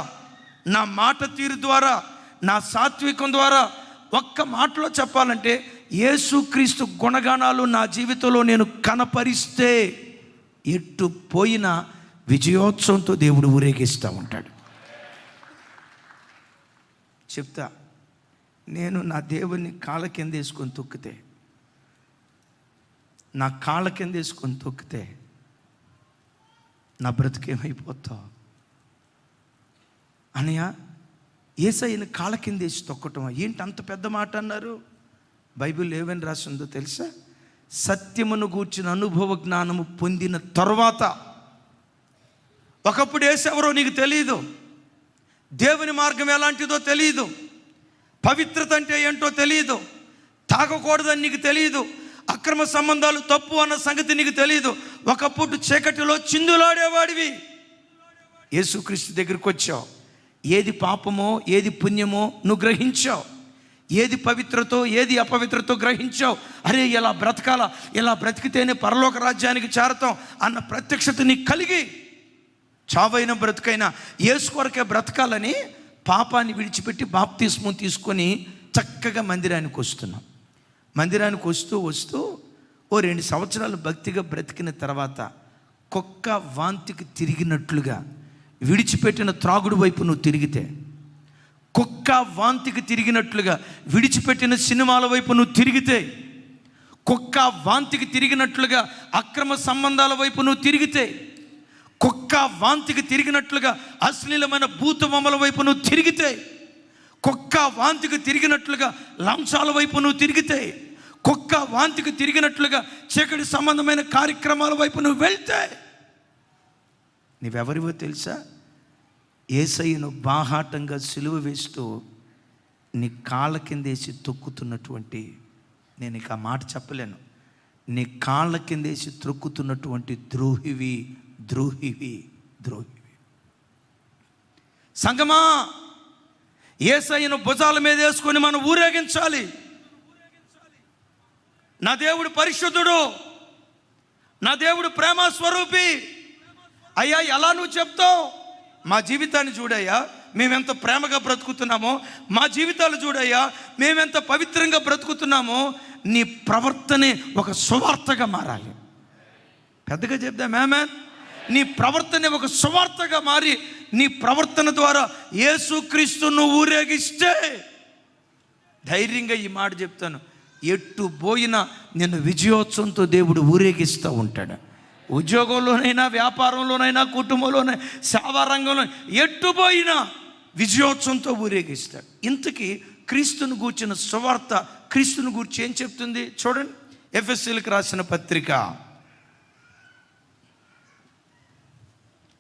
నా మాట తీరు ద్వారా, నా సాత్వికం ద్వారా ఒక్క మాటలో చెప్పాలంటే యేసుక్రీస్తు గుణగణాలు నా జీవితంలో నేను కనపరిస్తే ఎట్టు పోయినా విజయోత్సవంతో దేవుడు ఊరేగిస్తూ ఉంటాడు. చెప్తా, నేను నా దేవుని కాళ్ళ కింద వేసుకొని తొక్కితే, నా కాళ్ళ కింద వేసుకొని తొక్కితే నా బ్రతికేమైపోతావు అనయ్య. యేసయ్యని కాళ్ళ కింద వేసి తొక్కటం ఏంటి అంత పెద్ద మాట అన్నారు? బైబిల్ ఏమని రాసిందో తెలుసా? సత్యమును గూర్చిన అనుభవ జ్ఞానము పొందిన తర్వాత. ఒకప్పుడు యేసెవరో నీకు తెలియదు, దేవుని మార్గం ఎలాంటిదో తెలియదు, పవిత్రత అంటే ఏంటో తెలియదు, తాగకూడదని నీకు తెలియదు, అక్రమ సంబంధాలు తప్పు అన్న సంగతి నీకు తెలియదు. ఒకప్పుడు చీకటిలో చిందులాడేవాడివి. యేసుక్రీస్తు దగ్గరికి వచ్చావు, ఏది పాపమో ఏది పుణ్యమో నువ్వు గ్రహించావు, ఏది పవిత్రతో ఏది అపవిత్రతో గ్రహించావు. అరే ఇలా బ్రతకాలా, ఇలా బ్రతికితేనే పరలోక రాజ్యానికి చేరతాం అన్న ప్రత్యక్షత నీకు కలిగి చావైన బ్రతుకైనా యేసు కొరకే బ్రతకాలని పాపాన్ని విడిచిపెట్టి బాప్తిస్మం తీసుకొని చక్కగా మందిరానికి వస్తున్నాం. మందిరానికి వస్తూ వస్తూ ఓ 2 సంవత్సరాలు భక్తిగా బ్రతికిన తర్వాత కుక్క వాంతికి తిరిగినట్లుగా విడిచిపెట్టిన త్రాగుడు వైపు నువ్వు తిరిగితే, కుక్క వాంతికి తిరిగినట్లుగా విడిచిపెట్టిన సినిమాల వైపు నువ్వు తిరిగితే, కుక్క వాంతికి తిరిగినట్లుగా అక్రమ సంబంధాల వైపు నువ్వు తిరిగితే, కుక్క వాంతికి తిరిగినట్లుగా అశ్లీలమైన భూతబొమ్మల వైపు నువ్వు తిరిగితే, కుక్క వాంతికి తిరిగినట్లుగా లంచాల వైపు నువ్వు తిరిగితే, కుక్క వాంతికి తిరిగినట్లుగా చీకటి సంబంధమైన కార్యక్రమాల వైపు నువ్వు వెళ్తే, నీవెవరివో తెలుసా? యేసయ్యను బాహాటంగా సిలువ వేస్తూ నీ కాళ్ళ కిందేసి తొక్కుతున్నటువంటి, నేను ఇక ఆ మాట చెప్పలేను, నీ కాళ్ళ కిందేసి త్రొక్కుతున్నటువంటి ద్రోహివి ద్రోహివి ద్రోహివి. సంగమా, యేసయ్యను భుజాల మీద వేసుకొని మనం ఊరేగించాలి. నా దేవుడు పరిశుద్ధుడు, నా దేవుడు ప్రేమ స్వరూపి. అయ్యా ఎలా నువ్వు చెప్తావు? మా జీవితాన్ని చూడయ్యా, మేమెంత ప్రేమగా బ్రతుకుతున్నామో, మా జీవితాలు చూడయ్యా మేమెంత పవిత్రంగా బ్రతుకుతున్నామో. నీ ప్రవర్తనే ఒక సువార్తగా మారాలి. పెద్దగా చెప్దాం ఆమేన్. నీ ప్రవర్తనే ఒక సువార్తగా మారి నీ ప్రవర్తన ద్వారా యేసుక్రీస్తును ఊరేగిస్తే, ధైర్యంగా ఈ మాట చెప్తాను, ఎట్టు పోయినా నిన్ను విజయోత్సవంతో దేవుడు ఊరేగిస్తూ ఉంటాడు. ఉద్యోగంలోనైనా, వ్యాపారంలోనైనా, కుటుంబంలోనైనా, సేవా రంగంలో ఎట్టుపోయినా విజయోత్సవంతో ఊరేగిస్తాడు. ఇంతకీ క్రీస్తును గూర్చిన సువార్త క్రీస్తును గూర్చి ఏం చెప్తుంది చూడండి. ఎఫెసీయులకు రాసిన పత్రిక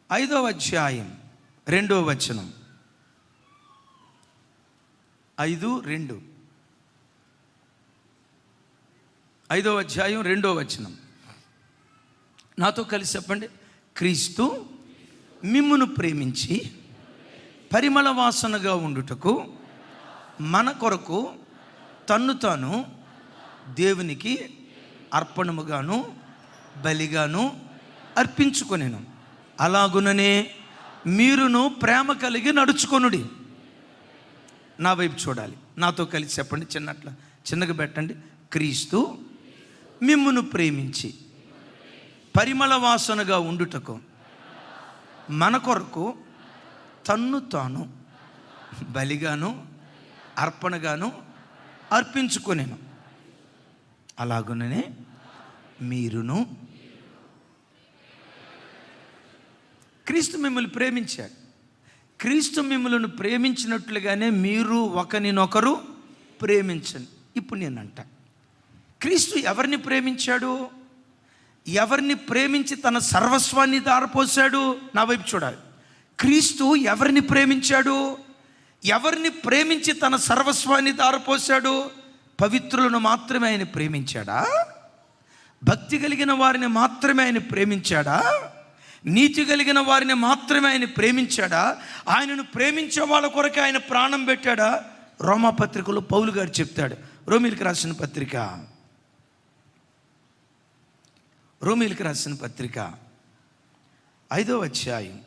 5వ అధ్యాయం 2వ వచనం. 5:2 5వ అధ్యాయం 2వ వచనం. నాతో కలిసి చెప్పండి. క్రీస్తు మిమ్మును ప్రేమించి పరిమళ వాసనగా ఉండుటకు మన కొరకు తన్ను తాను దేవునికి అర్పణముగాను బలిగాను అర్పించుకొనెను. అలాగుననే మీరును ప్రేమ కలిగి నడుచుకొనుడి. నా వైపు చూడాలి, నాతో కలిసి చెప్పండి. చిన్నగా పెట్టండి. క్రీస్తు మిమ్మును ప్రేమించి పరిమళ వాసనగా ఉండుటకు మన కొరకు తన్ను తాను బలిగాను అర్పణగాను అర్పించుకొనెను. అలాగుననే మీరును. క్రీస్తు మిమ్మల్ని ప్రేమించాడు. క్రీస్తు మిమ్మల్ని ప్రేమించినట్లుగానే మీరు ఒకరినొకరు ప్రేమించండి. ఇప్పుడు నేనంట, క్రీస్తు ఎవరిని ప్రేమించాడు? ఎవరిని ప్రేమించి తన సర్వస్వాన్ని దారపోసాడు? నా వైపు చూడాలి. క్రీస్తు ఎవరిని ప్రేమించాడు? ఎవరిని ప్రేమించి తన సర్వస్వాన్ని దారపోసాడు? పవిత్రులను మాత్రమే ఆయన ప్రేమించాడా? భక్తి కలిగిన వారిని మాత్రమే ఆయన ప్రేమించాడా? నీతి కలిగిన వారిని మాత్రమే ఆయన ప్రేమించాడా? ఆయనను ప్రేమించే వాళ్ళ కొరకు ఆయన ప్రాణం పెట్టాడా? రోమా పత్రికలో పౌలు గారు చెప్తాడు. రోమీలకు రాసిన పత్రిక 5వ అధ్యాయం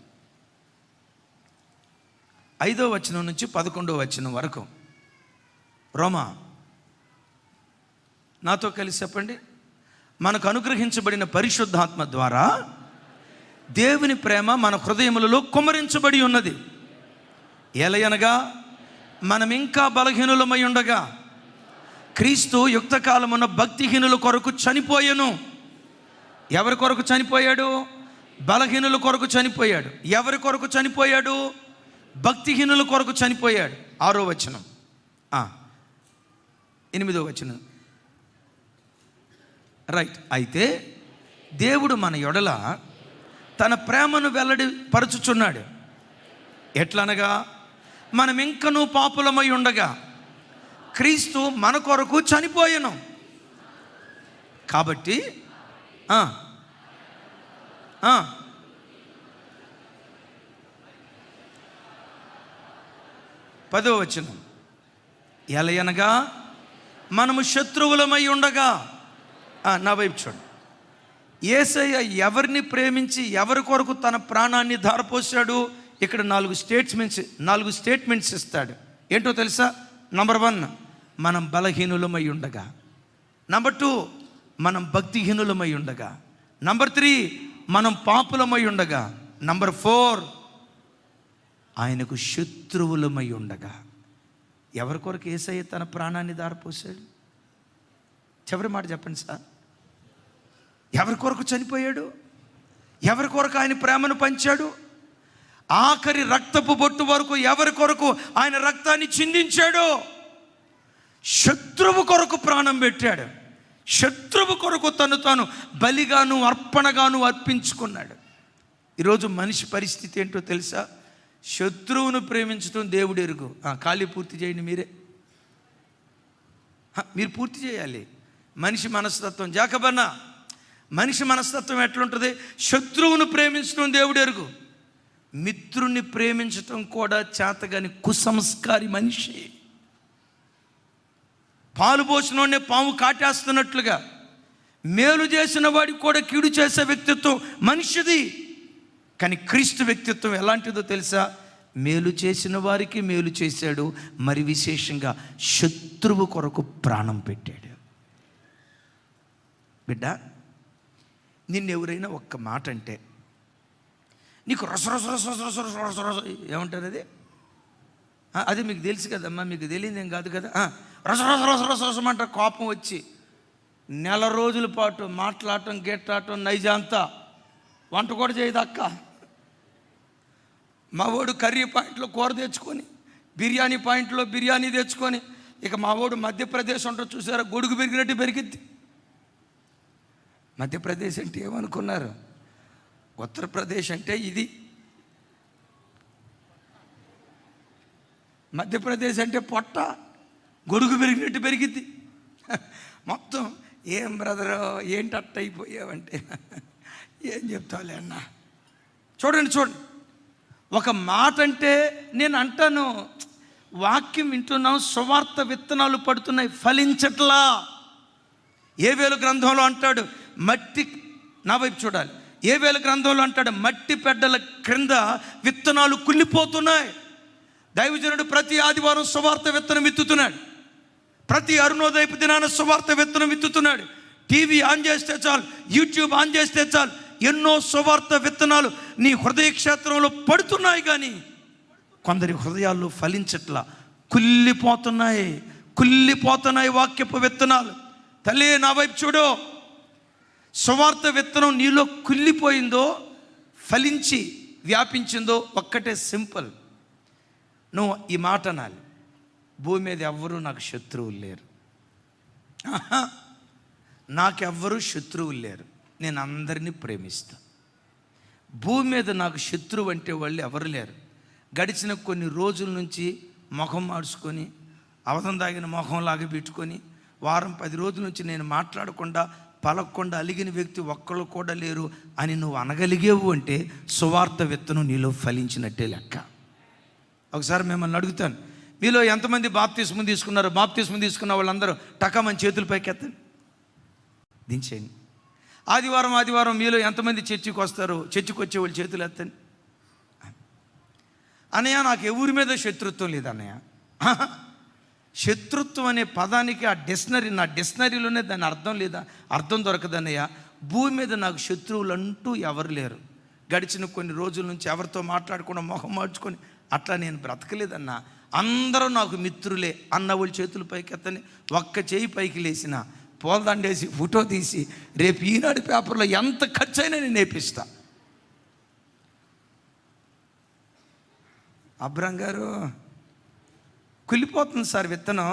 5వ వచనం నుంచి 11వ వచనం వరకు. రోమా, నాతో కలిసి చెప్పండి. మనకు అనుగ్రహించబడిన పరిశుద్ధాత్మ ద్వారా దేవుని ప్రేమ మన హృదయములలో కుమ్మరించబడి ఉన్నది. ఎలయనగా మనం ఇంకా బలహీనులమై ఉండగా క్రీస్తు యుక్తకాలమున భక్తిహీనుల కొరకు చనిపోయెను. ఎవరి కొరకు చనిపోయాడు? బలహీనుల కొరకు చనిపోయాడు. ఎవరి కొరకు చనిపోయాడు? భక్తిహీనుల కొరకు చనిపోయాడు. 6వ వచనం, 8వ వచనం. రైట్. అయితే దేవుడు మన యొడల తన ప్రేమను వెల్లడిపరచుచున్నాడు. ఎట్లనగా మనం ఇంకనూ పాపులమై ఉండగా క్రీస్తు మన కొరకు చనిపోయెను. కాబట్టి 10వ వచనం, ఎలయనగా మనము శత్రువులమై ఉండగా. నా వైపు చూడండి. యేసయ్య ఎవరిని ప్రేమించి ఎవరి కొరకు తన ప్రాణాన్ని ధారపోసాడు? ఇక్కడ 4 స్టేట్మెంట్స్ ఇస్తాడు. ఏంటో తెలుసా? నంబర్ 1, మనం బలహీనులమై ఉండగా. నంబర్ 2, మనం భక్తిహీనులమై ఉండగా. నంబర్ 3, మనం పాపులమై ఉండగా. నంబర్ 4, ఆయనకు శత్రువులమై ఉండగా. ఎవరి కొరకు యేసయ్య తన ప్రాణాన్ని ధారపోసాడు? చివరి మాట చెప్పండి సార్. ఎవరి కొరకు చనిపోయాడు? ఎవరి కొరకు ఆయన ప్రేమను పంచాడు? ఆఖరి రక్తపు బొట్టు వరకు ఎవరి కొరకు ఆయన రక్తాన్ని చిందించాడు? శత్రువు కొరకు ప్రాణం పెట్టాడు. శత్రువు కొరకు తాను బలిగాను అర్పణగాను అర్పించుకున్నాడు. ఈరోజు మనిషి పరిస్థితి ఏంటో తెలుసా? శత్రువును ప్రేమించడం దేవుడు ఎరుగు. ఖాళీ పూర్తి చేయండి మీరే. మీరు పూర్తి చేయాలి. మనిషి మనస్తత్వం జాకబన్నా, మనిషి మనస్తత్వం ఎట్లుంటుంది? శత్రువును ప్రేమించడం దేవుడు ఎరుగు. మిత్రుణ్ణి ప్రేమించటం కూడా చేతగాని కుసంస్కారి మనిషి. పాలు పోసినోడే పాము కాటేస్తున్నట్లుగా మేలు చేసిన వాడికి కూడా కీడు చేసే వ్యక్తిత్వం మనిషిది. కానీ క్రీస్తు వ్యక్తిత్వం ఎలాంటిదో తెలుసా? మేలు చేసిన వారికి మేలు చేశాడు, మరి విశేషంగా శత్రువు కొరకు ప్రాణం పెట్టాడు. బిడ్డ, నిన్నెవరైనా ఒక్క మాట అంటే నీకు ఏమంటారు? అది మీకు తెలుసు కదమ్మా, మీకు తెలియదు ఏం కాదు కదా. రసమంట కోపం వచ్చి నెల రోజుల పాటు మాట్లాడటం, గెట్టాటం, నైజాంతా వంట కూడా చేయదు అక్క. మావోడు కర్రీ పాయింట్లో కూర తెచ్చుకొని, బిర్యానీ పాయింట్లో బిర్యానీ తెచ్చుకొని, ఇక మావోడు మధ్యప్రదేశ్ ఉంటుంది చూసారా, గొడుగు పెరిగినట్టు పెరిగిద్ది. మధ్యప్రదేశ్ అంటే ఏమనుకున్నారు? ఉత్తరప్రదేశ్ అంటే ఇది. మధ్యప్రదేశ్ అంటే పొట్ట, గొడుగు పెరిగినట్టు పెరిగిద్ది మొత్తం. ఏం బ్రదరు ఏంటి అట్ట అయిపోయావంటే ఏం చెప్తావులే అన్న. చూడండి, ఒక మాట అంటే నేను అంటాను, వాక్యం వింటున్నాం, సువార్త విత్తనాలు పడుతున్నాయి, ఫలించట్లా. ఏవేలు గ్రంథంలో అంటాడు మట్టి, నా వైపు చూడాలి, ఏవేలు గ్రంథంలో అంటాడు మట్టి పెడ్డల క్రింద విత్తనాలు కుళ్ళిపోతున్నాయి. దైవజనుడు ప్రతి ఆదివారం సువార్త విత్తనం విత్తుతున్నాడు. ప్రతి అరుణోదయపు దినాన సువార్త విత్తనం విత్తుతున్నాడు. టీవీ ఆన్ చేస్తే చాలు, యూట్యూబ్ ఆన్ చేస్తే చాలు, ఎన్నో సువార్త విత్తనాలు నీ హృదయ క్షేత్రంలో పడుతున్నాయి. కానీ కొందరి హృదయాల్లో ఫలించట్లా, కుళ్ళిపోతున్నాయి వాక్యపు విత్తనాలు. తల్లి, నా వైపు చూడు. సువార్త విత్తనం నీలో కుళ్ళిపోయిందో, ఫలించి వ్యాపించిందో ఒక్కటే సింపుల్. నువ్వు ఈ మాట అనాలి, భూమి మీద ఎవ్వరూ నాకు శత్రువులు లేరు. నాకెవ్వరూ శత్రువులు లేరు, నేను అందరినీ ప్రేమిస్తాను. భూమి మీద నాకు శత్రువు అంటే వాళ్ళు ఎవరు లేరు. గడిచిన కొన్ని రోజుల నుంచి ముఖం మార్చుకొని, అవధం దాగిన మొహంలాగా పెట్టుకొని, వారం 10 రోజుల నుంచి నేను మాట్లాడకుండా పలకకుండా అలిగిన వ్యక్తి ఒక్కళ్ళు కూడా లేరు అని నువ్వు అనగలిగేవు అంటే సువార్త విత్తనం నీలో ఫలించినట్టే లెక్క. ఒకసారి మిమ్మల్ని అడుగుతాను, మీలో ఎంతమంది బాప్తిస్మం తీసుకున్నారో? బాప్తిస్మం తీసుకున్న వాళ్ళందరూ టకామని చేతుల పైకి ఎత్తండి, దించేయండి. ఆదివారం మీలో ఎంతమంది చర్చికి వస్తారో? చర్చికి వచ్చే వాళ్ళు చేతులు ఎత్తండి. అన్నయ్య నాకు ఎవరి మీద శత్రుత్వం లేదన్నయ్య. శత్రుత్వం అనే పదానికి నా డిక్షనరీలోనే దాని అర్థం లేదా, అర్థం దొరకదన్నయ్య. భూమి మీద నాకు శత్రువులు అంటూ ఎవరు లేరు. గడిచిన కొన్ని రోజుల నుంచి ఎవరితో మాట్లాడకుండా మొహం మార్చుకొని అట్లా నేను బ్రతకలేదన్నా. అందరూ నాకు మిత్రులే అన్న వాళ్ళు చేతులు పైకి ఎత్తని ఒక్క చేయి పైకి లేచిన పోల్దండేసి ఫోటో తీసి రేపు ఈనాడు పేపర్లో ఎంత ఖర్చు అయినా నేను నేర్పిస్తా. అబ్రాం గారు కుళ్ళిపోతుంది సార్ విత్తనం,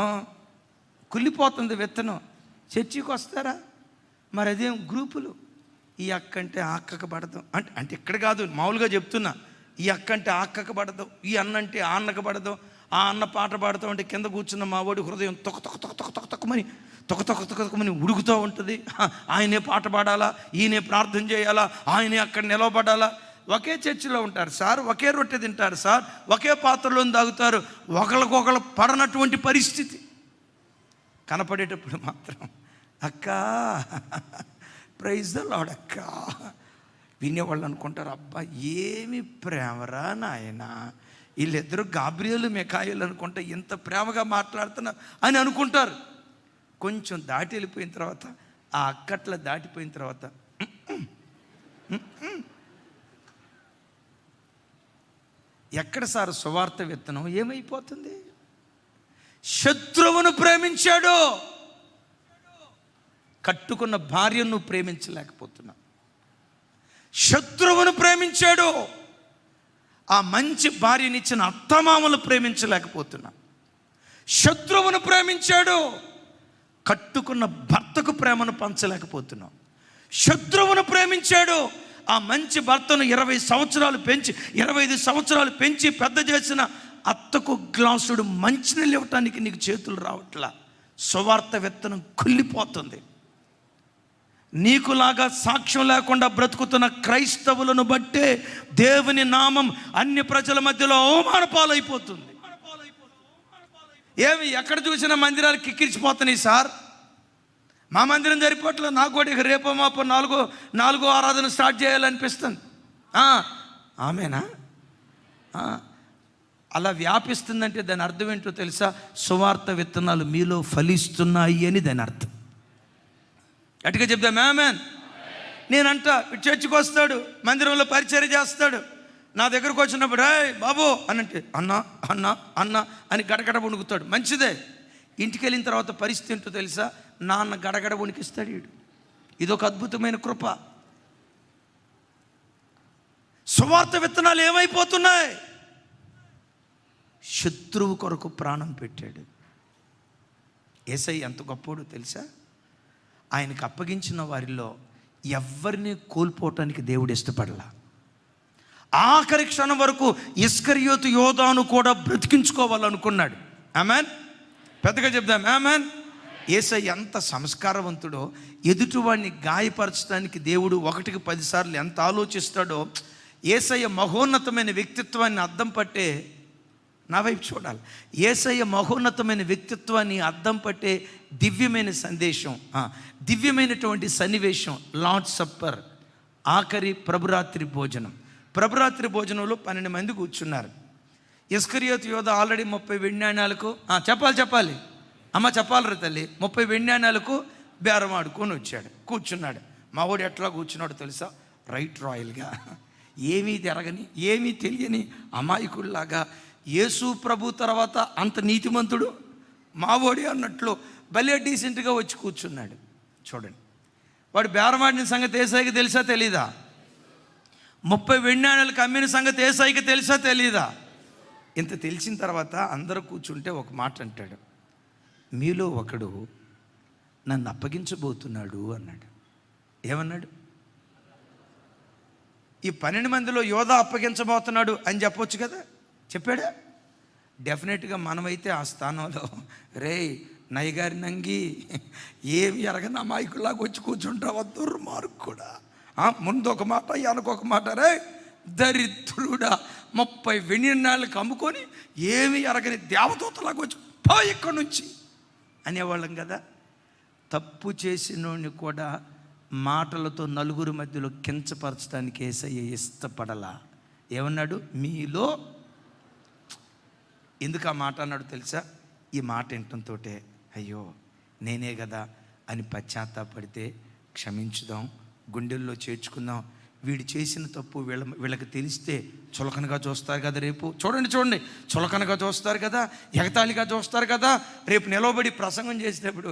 కుళ్ళిపోతుంది విత్తనం, చర్చికి వస్తారా? మరి అదేం గ్రూపులు, ఈ అక్క అంటే ఆ అక్కకు పడదాం అంటే ఇక్కడ కాదు, మామూలుగా చెప్తున్నా. ఈ అక్క అంటే ఆ అక్కకు పడదాం, ఈ అన్న అంటే ఆ అన్నకు పడదాం, ఆ అన్న పాట పాడతాం అంటే కింద కూర్చున్న మా వాడి హృదయం తొక్కమని ఉడుకుతూ ఉంటుంది. ఆయనే పాట పాడాలా, ఈయనే ప్రార్థన చేయాలా, ఆయనే అక్కడ నిలవబడాలా. ఒకే చర్చిలో ఉంటారు సార్, ఒకే రొట్టె తింటారు సార్, ఒకే పాత్రలో తాగుతారు, ఒకరికొకరు పడనటువంటి పరిస్థితి. కనపడేటప్పుడు మాత్రం అక్క ప్రైజ్ ద లార్డ్ అక్క. వినేవాళ్ళు అనుకుంటారు, అబ్బా ఏమి ప్రేమరా నాయన, వీళ్ళిద్దరూ గాబ్రియేలు మిఖాయేలు అనుకుంటా ఎంత ప్రేమగా మాట్లాడుతున్నా అని అనుకుంటారు. కొంచెం దాటి వెళ్ళిపోయిన తర్వాత, ఆ అక్కట్ల దాటిపోయిన తర్వాత ఎక్కడ సార్ సువార్త విత్తనం ఏమైపోతుంది? శత్రువును ప్రేమించాడు, కట్టుకున్న భార్యను ప్రేమించలేకపోతున్నా. శత్రువును ప్రేమించాడు, ఆ మంచి భార్యనిచ్చిన అత్తమామలు ప్రేమించలేకపోతున్నా. శత్రువును ప్రేమించాడు, కట్టుకున్న భర్తకు ప్రేమను పంచలేకపోతున్నాం. శత్రువును ప్రేమించాడు, ఆ మంచి భర్తను 20 సంవత్సరాలు పెంచి 25 సంవత్సరాలు పెంచి పెద్ద చేసిన అత్తకు గ్లాసుడు మంచినీళ్ళు ఇవ్వటానికి నీకు చేతులు రావట్లా. సువార్త విత్తనం కుళ్ళిపోతుంది. నీకులాగా సాక్ష్యం లేకుండా బ్రతుకుతున్న క్రైస్తవులను బట్టే దేవుని నామం అన్య ప్రజల మధ్యలో అవమానపాలైపోతుంది. ఏమి ఎక్కడ చూసినా మందిరాలు కిక్కిరిచిపోతున్నాయి సార్. మా మందిరం సరిపోవట్లేదు, నాకు కూడా ఇక రేపో మాపో నాలుగో ఆరాధన స్టార్ట్ చేయాలనిపిస్తుంది. ఆమెనా? అలా వ్యాపిస్తుందంటే దాని అర్థం ఏంటో తెలుసా? సువార్త విత్తనాలు మీలో ఫలిస్తున్నాయి అని దాని అర్థం. గట్టిగా చెప్దాం ఆమేన్. నేనంట చర్చికి వస్తాడు, మందిరంలో పరిచర్య చేస్తాడు, నా దగ్గరకు వచ్చినప్పుడు బాబు అనంటే అన్నా అన్నా అన్నా అని గడగడ వణుకుతాడు. మంచిదే. ఇంటికి వెళ్ళిన తర్వాత పరిస్థితి ఏంటో తెలుసా? నాన్న గడగడ వణికిస్తాడు వీడు. ఇదొక అద్భుతమైన కృప. సువార్త విత్తనాలు ఏమైపోతున్నాయి? శత్రువు కొరకు ప్రాణం పెట్టాడు. యేసయ్య ఎంత గొప్పోడో తెలుసా? ఆయనకు అప్పగించిన వారిలో ఎవరిని కోల్పోవటానికి దేవుడు ఇష్టపడలా. ఆఖరి క్షణం వరకు ఇస్కరియోతు యోధాను కూడా బ్రతికించుకోవాలనుకున్నాడు. ఆమేన్. పెద్దగా చెప్దాం ఆమేన్. యేసయ్య ఎంత సంస్కారవంతుడో, ఎదుటివాడిని గాయపరచడానికి దేవుడు 1కి 10 సార్లు ఎంత ఆలోచిస్తాడో. యేసయ్య మహోన్నతమైన వ్యక్తిత్వాన్ని అద్దం పట్టే, నా వైపు చూడాలి, యేసయ్య మహోన్నతమైన వ్యక్తిత్వాన్ని అద్దం పట్టే దివ్యమైన సందేశం, దివ్యమైనటువంటి సన్నివేశం లార్డ్ సప్పర్, ఆఖరి ప్రభురాత్రి భోజనం. ప్రభురాత్రి భోజనంలో 12 మంది కూర్చున్నారు. ఇస్కరియోతు యోధ ఆల్రెడీ 30 వెండి నాణ్యాలకు చెప్పాలి అమ్మ చెప్పాలరా తల్లి, 30 వెండి నాణ్యాలకు బేరం ఆడుకొని వచ్చాడు, కూర్చున్నాడు. మా వాడు ఎట్లా కూర్చున్నాడు తెలుసా? రైట్ రాయల్గా, ఏమీ తిరగని ఏమీ తెలియని అమాయకుల్లాగా. యేసు ప్రభు తర్వాత అంత నీతిమంతుడు మావోడి అన్నట్లు భలే డీసెంట్గా వచ్చి కూర్చున్నాడు. చూడండి, వాడు బేరమాడిన సంగతి యేసయ్యకి తెలుసా తెలీదా? 30 వెండి నాణ్యాలకు అమ్మిన సంగతి యేసయ్యకి తెలుసా తెలీదా? ఇంత తెలిసిన తర్వాత అందరూ కూర్చుంటే ఒక మాట అంటాడు, మీలో ఒకడు నన్ను అప్పగించబోతున్నాడు అన్నాడు. ఏమన్నాడు? ఈ 12 మందిలో యోధ అప్పగించబోతున్నాడు అని చెప్పొచ్చు కదా, చెప్పాడా? డెఫినెట్గా మనమైతే ఆ స్థానంలో రే నయ్యగారి నంగి ఏమి ఎరగని అమాయకులాగా వచ్చి కూర్చుంటావా దుర్మార్గు కూడా. ముందు ఒక మాట వెనకొక మాట, రే దరిద్రుడా 30 వెండి నాణ్యాలకు అమ్ముకొని ఏమి ఎరగని దేవదూతలాగా వచ్చి పో ఇక్కడి నుంచి అనేవాళ్ళం కదా. తప్పు చేసినోడిని కూడా మాటలతో నలుగురు మధ్యలో కించపరచడానికి యేసయ్య ఇష్టపడలా. ఏమన్నాడు? మీలో ఎందుకు ఆ మాట అన్నాడు తెలుసా? ఈ మాట వినటంతో అయ్యో నేనే కదా అని పశ్చాత్తాపడితే క్షమించుదాం, గుండెల్లో చేర్చుకుందాం. వీడు చేసిన తప్పు వీళ్ళకి తెలిస్తే చులకనగా చూస్తారు కదా. రేపు చూడండి చులకనగా చూస్తారు కదా, ఎగతాళిగా చూస్తారు కదా. రేపు నిలవబడి ప్రసంగం చేసేటప్పుడు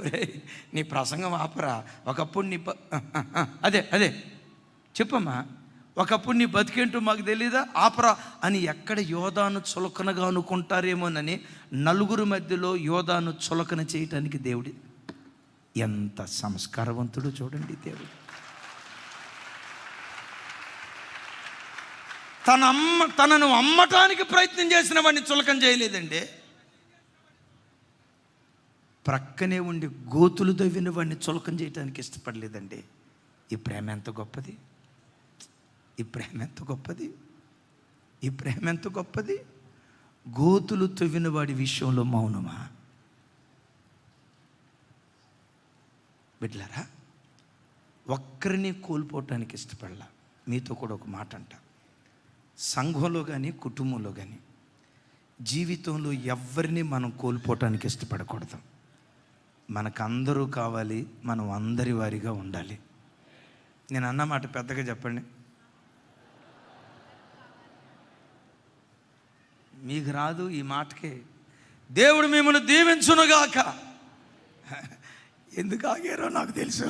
నీ ప్రసంగం ఆపరా, ఒకప్పుడు నీ అదే చెప్పమ్మా, ఒకప్పుడు నీ బతికేంటో మాకు తెలీదా, ఆపరా అని ఎక్కడ యోధాను చులకనగా అనుకుంటారేమోనని నలుగురు మధ్యలో యోధాను చులకన చేయటానికి దేవుడి ఎంత సంస్కారవంతుడు చూడండి. దేవుడు తనను అమ్మటానికి ప్రయత్నం చేసిన వాడిని చులకన చేయలేదండి. ప్రక్కనే ఉండి గోతులు దవ్విన వాడిని చులకన చేయడానికి ఇష్టపడలేదండి. ఈ ప్రేమ ఎంత గొప్పది, ఈ ప్రేమ ఎంత గొప్పది, ఈ ప్రేమ ఎంత గొప్పది. గోతులు తవ్విన వాడి విషయంలో మౌనమా? బిడ్డలారా, ఒక్కరిని కోల్పోవటానికి ఇష్టపడలా. మీతో కూడా ఒక మాట అంట, సంఘంలో కానీ కుటుంబంలో కానీ జీవితంలో ఎవరిని మనం కోల్పోవటానికి ఇష్టపడకూడదు. మనకందరూ కావాలి, మనం అందరి వారిగా ఉండాలి. నేను అన్నమాట పెద్దగా చెప్పండి. మీకు రాదు ఈ మాటకే. దేవుడు మిమ్మల్ని దీవించునుగాక. ఎందుకు ఆగారో నాకు తెలుసు.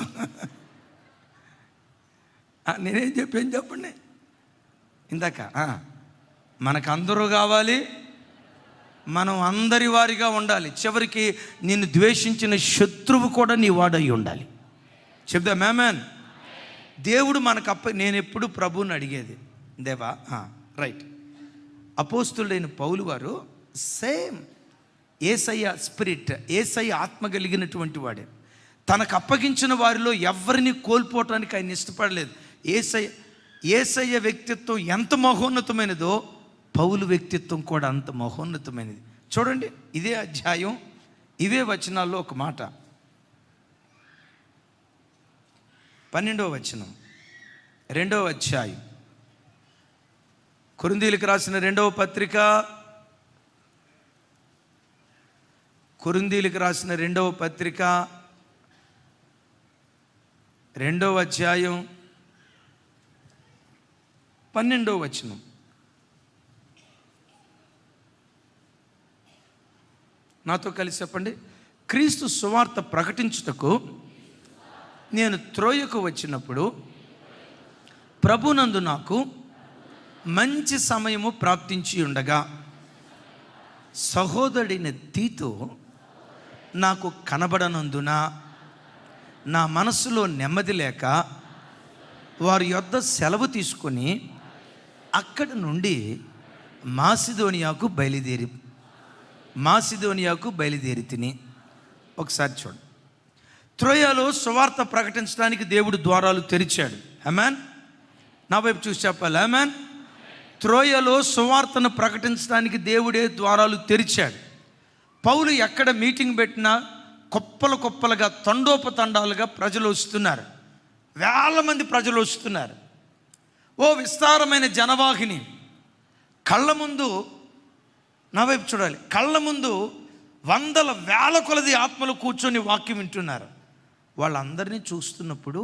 నేనేం చెప్పాను చెప్పండి ఇందాక. మనకందరూ కావాలి, మనం అందరి వారిగా ఉండాలి. చివరికి నిన్ను ద్వేషించిన శత్రువు కూడా నీ వాడై ఉండాలి. చెప్దా మేమన్? దేవుడు మనకు నేను ఎప్పుడు ప్రభువుని అడిగేది, దేవా రైట్. అపోస్తులైన పౌలు వారు సేమ్ యేసయ్య స్పిరిట్, యేసయ్య ఆత్మ కలిగినటువంటి వాడే. తనకు అప్పగించిన వారిలో ఎవరిని కోల్పోవటానికి ఆయన ఇష్టపడలేదు. యేసయ్య వ్యక్తిత్వం ఎంత మహోన్నతమైనదో పౌలు వ్యక్తిత్వం కూడా అంత మహోన్నతమైనది. చూడండి, ఇదే అధ్యాయం ఇవే వచనాల్లో ఒక మాట, 12వ వచనం, 2వ అధ్యాయం, కొరింథీయులకు రాసిన 2వ పత్రిక, కొరింథీయులకు రాసిన 2వ పత్రిక 2వ అధ్యాయం 12వ వచనం. నాతో కలిసి చెప్పండి. క్రీస్తు సువార్త ప్రకటించుటకు నేను త్రోయకు వచ్చినప్పుడు ప్రభునందు నాకు మంచి సమయము ప్రాప్తించి ఉండగా సహోదరుడైన తీతు నాకు కనబడనందున నా మనసులో నెమ్మది లేక వారి యొద్ద సెలవు తీసుకొని అక్కడి నుండి మాసిదోనియాకు బయలుదేరి తిని. ఒకసారి చూడండి, త్రోయలో సువార్త ప్రకటించడానికి దేవుడు ద్వారాలు తెరిచాడు. ఆమేన్. నా వైపు చూసి చెప్పాలి ఆమేన్. త్రోయలో సువార్తను ప్రకటించడానికి దేవుడే ద్వారాలు తెరిచాడు. పౌలు ఎక్కడ మీటింగ్ పెట్టినా కుప్పలుగా తండోపతండాలుగా ప్రజలు వస్తున్నారు. వేల మంది ప్రజలు వస్తున్నారు. ఓ విస్తారమైన జనవాహిని. కళ్ళ ముందు, నా వైపు చూడాలి, కళ్ళ ముందు వందల వేల కొలది ఆత్మలు కూర్చొని వాక్యం వింటున్నారు. వాళ్ళందరినీ చూస్తున్నప్పుడు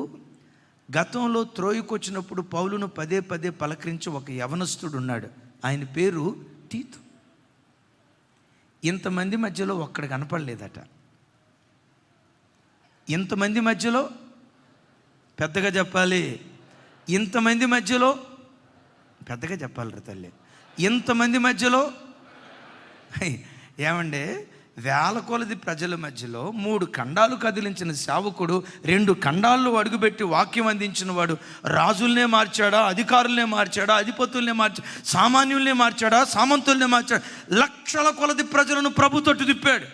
గతంలో త్రోయికి వచ్చినప్పుడు పౌలును పదే పలకరించి ఒక యవనస్తుడు ఉన్నాడు. ఆయన పేరు తీతు. ఇంతమంది మధ్యలో ఒక్కడు కనపడలేదట. ఇంతమంది మధ్యలో, పెద్దగా చెప్పాలి, ఇంతమంది మధ్యలో పెద్దగా చెప్పాలి తల్లి, ఇంతమంది మధ్యలో ఏమంటే వేల కొలది ప్రజల మధ్యలో 3 ఖండాలు కదిలించిన సేవకుడు, 2 ఖండాల్లో అడుగుపెట్టి వాక్యం అందించిన వాడు రాజుల్నే మార్చాడా, అధికారులనే మార్చాడా, అధిపతుల్నే మార్చాడా, సామాన్యుల్నే మార్చాడా, సామంతుల్నే మార్చాడా, లక్షల కొలది ప్రజలను ప్రభు తట్టు తిప్పాడు.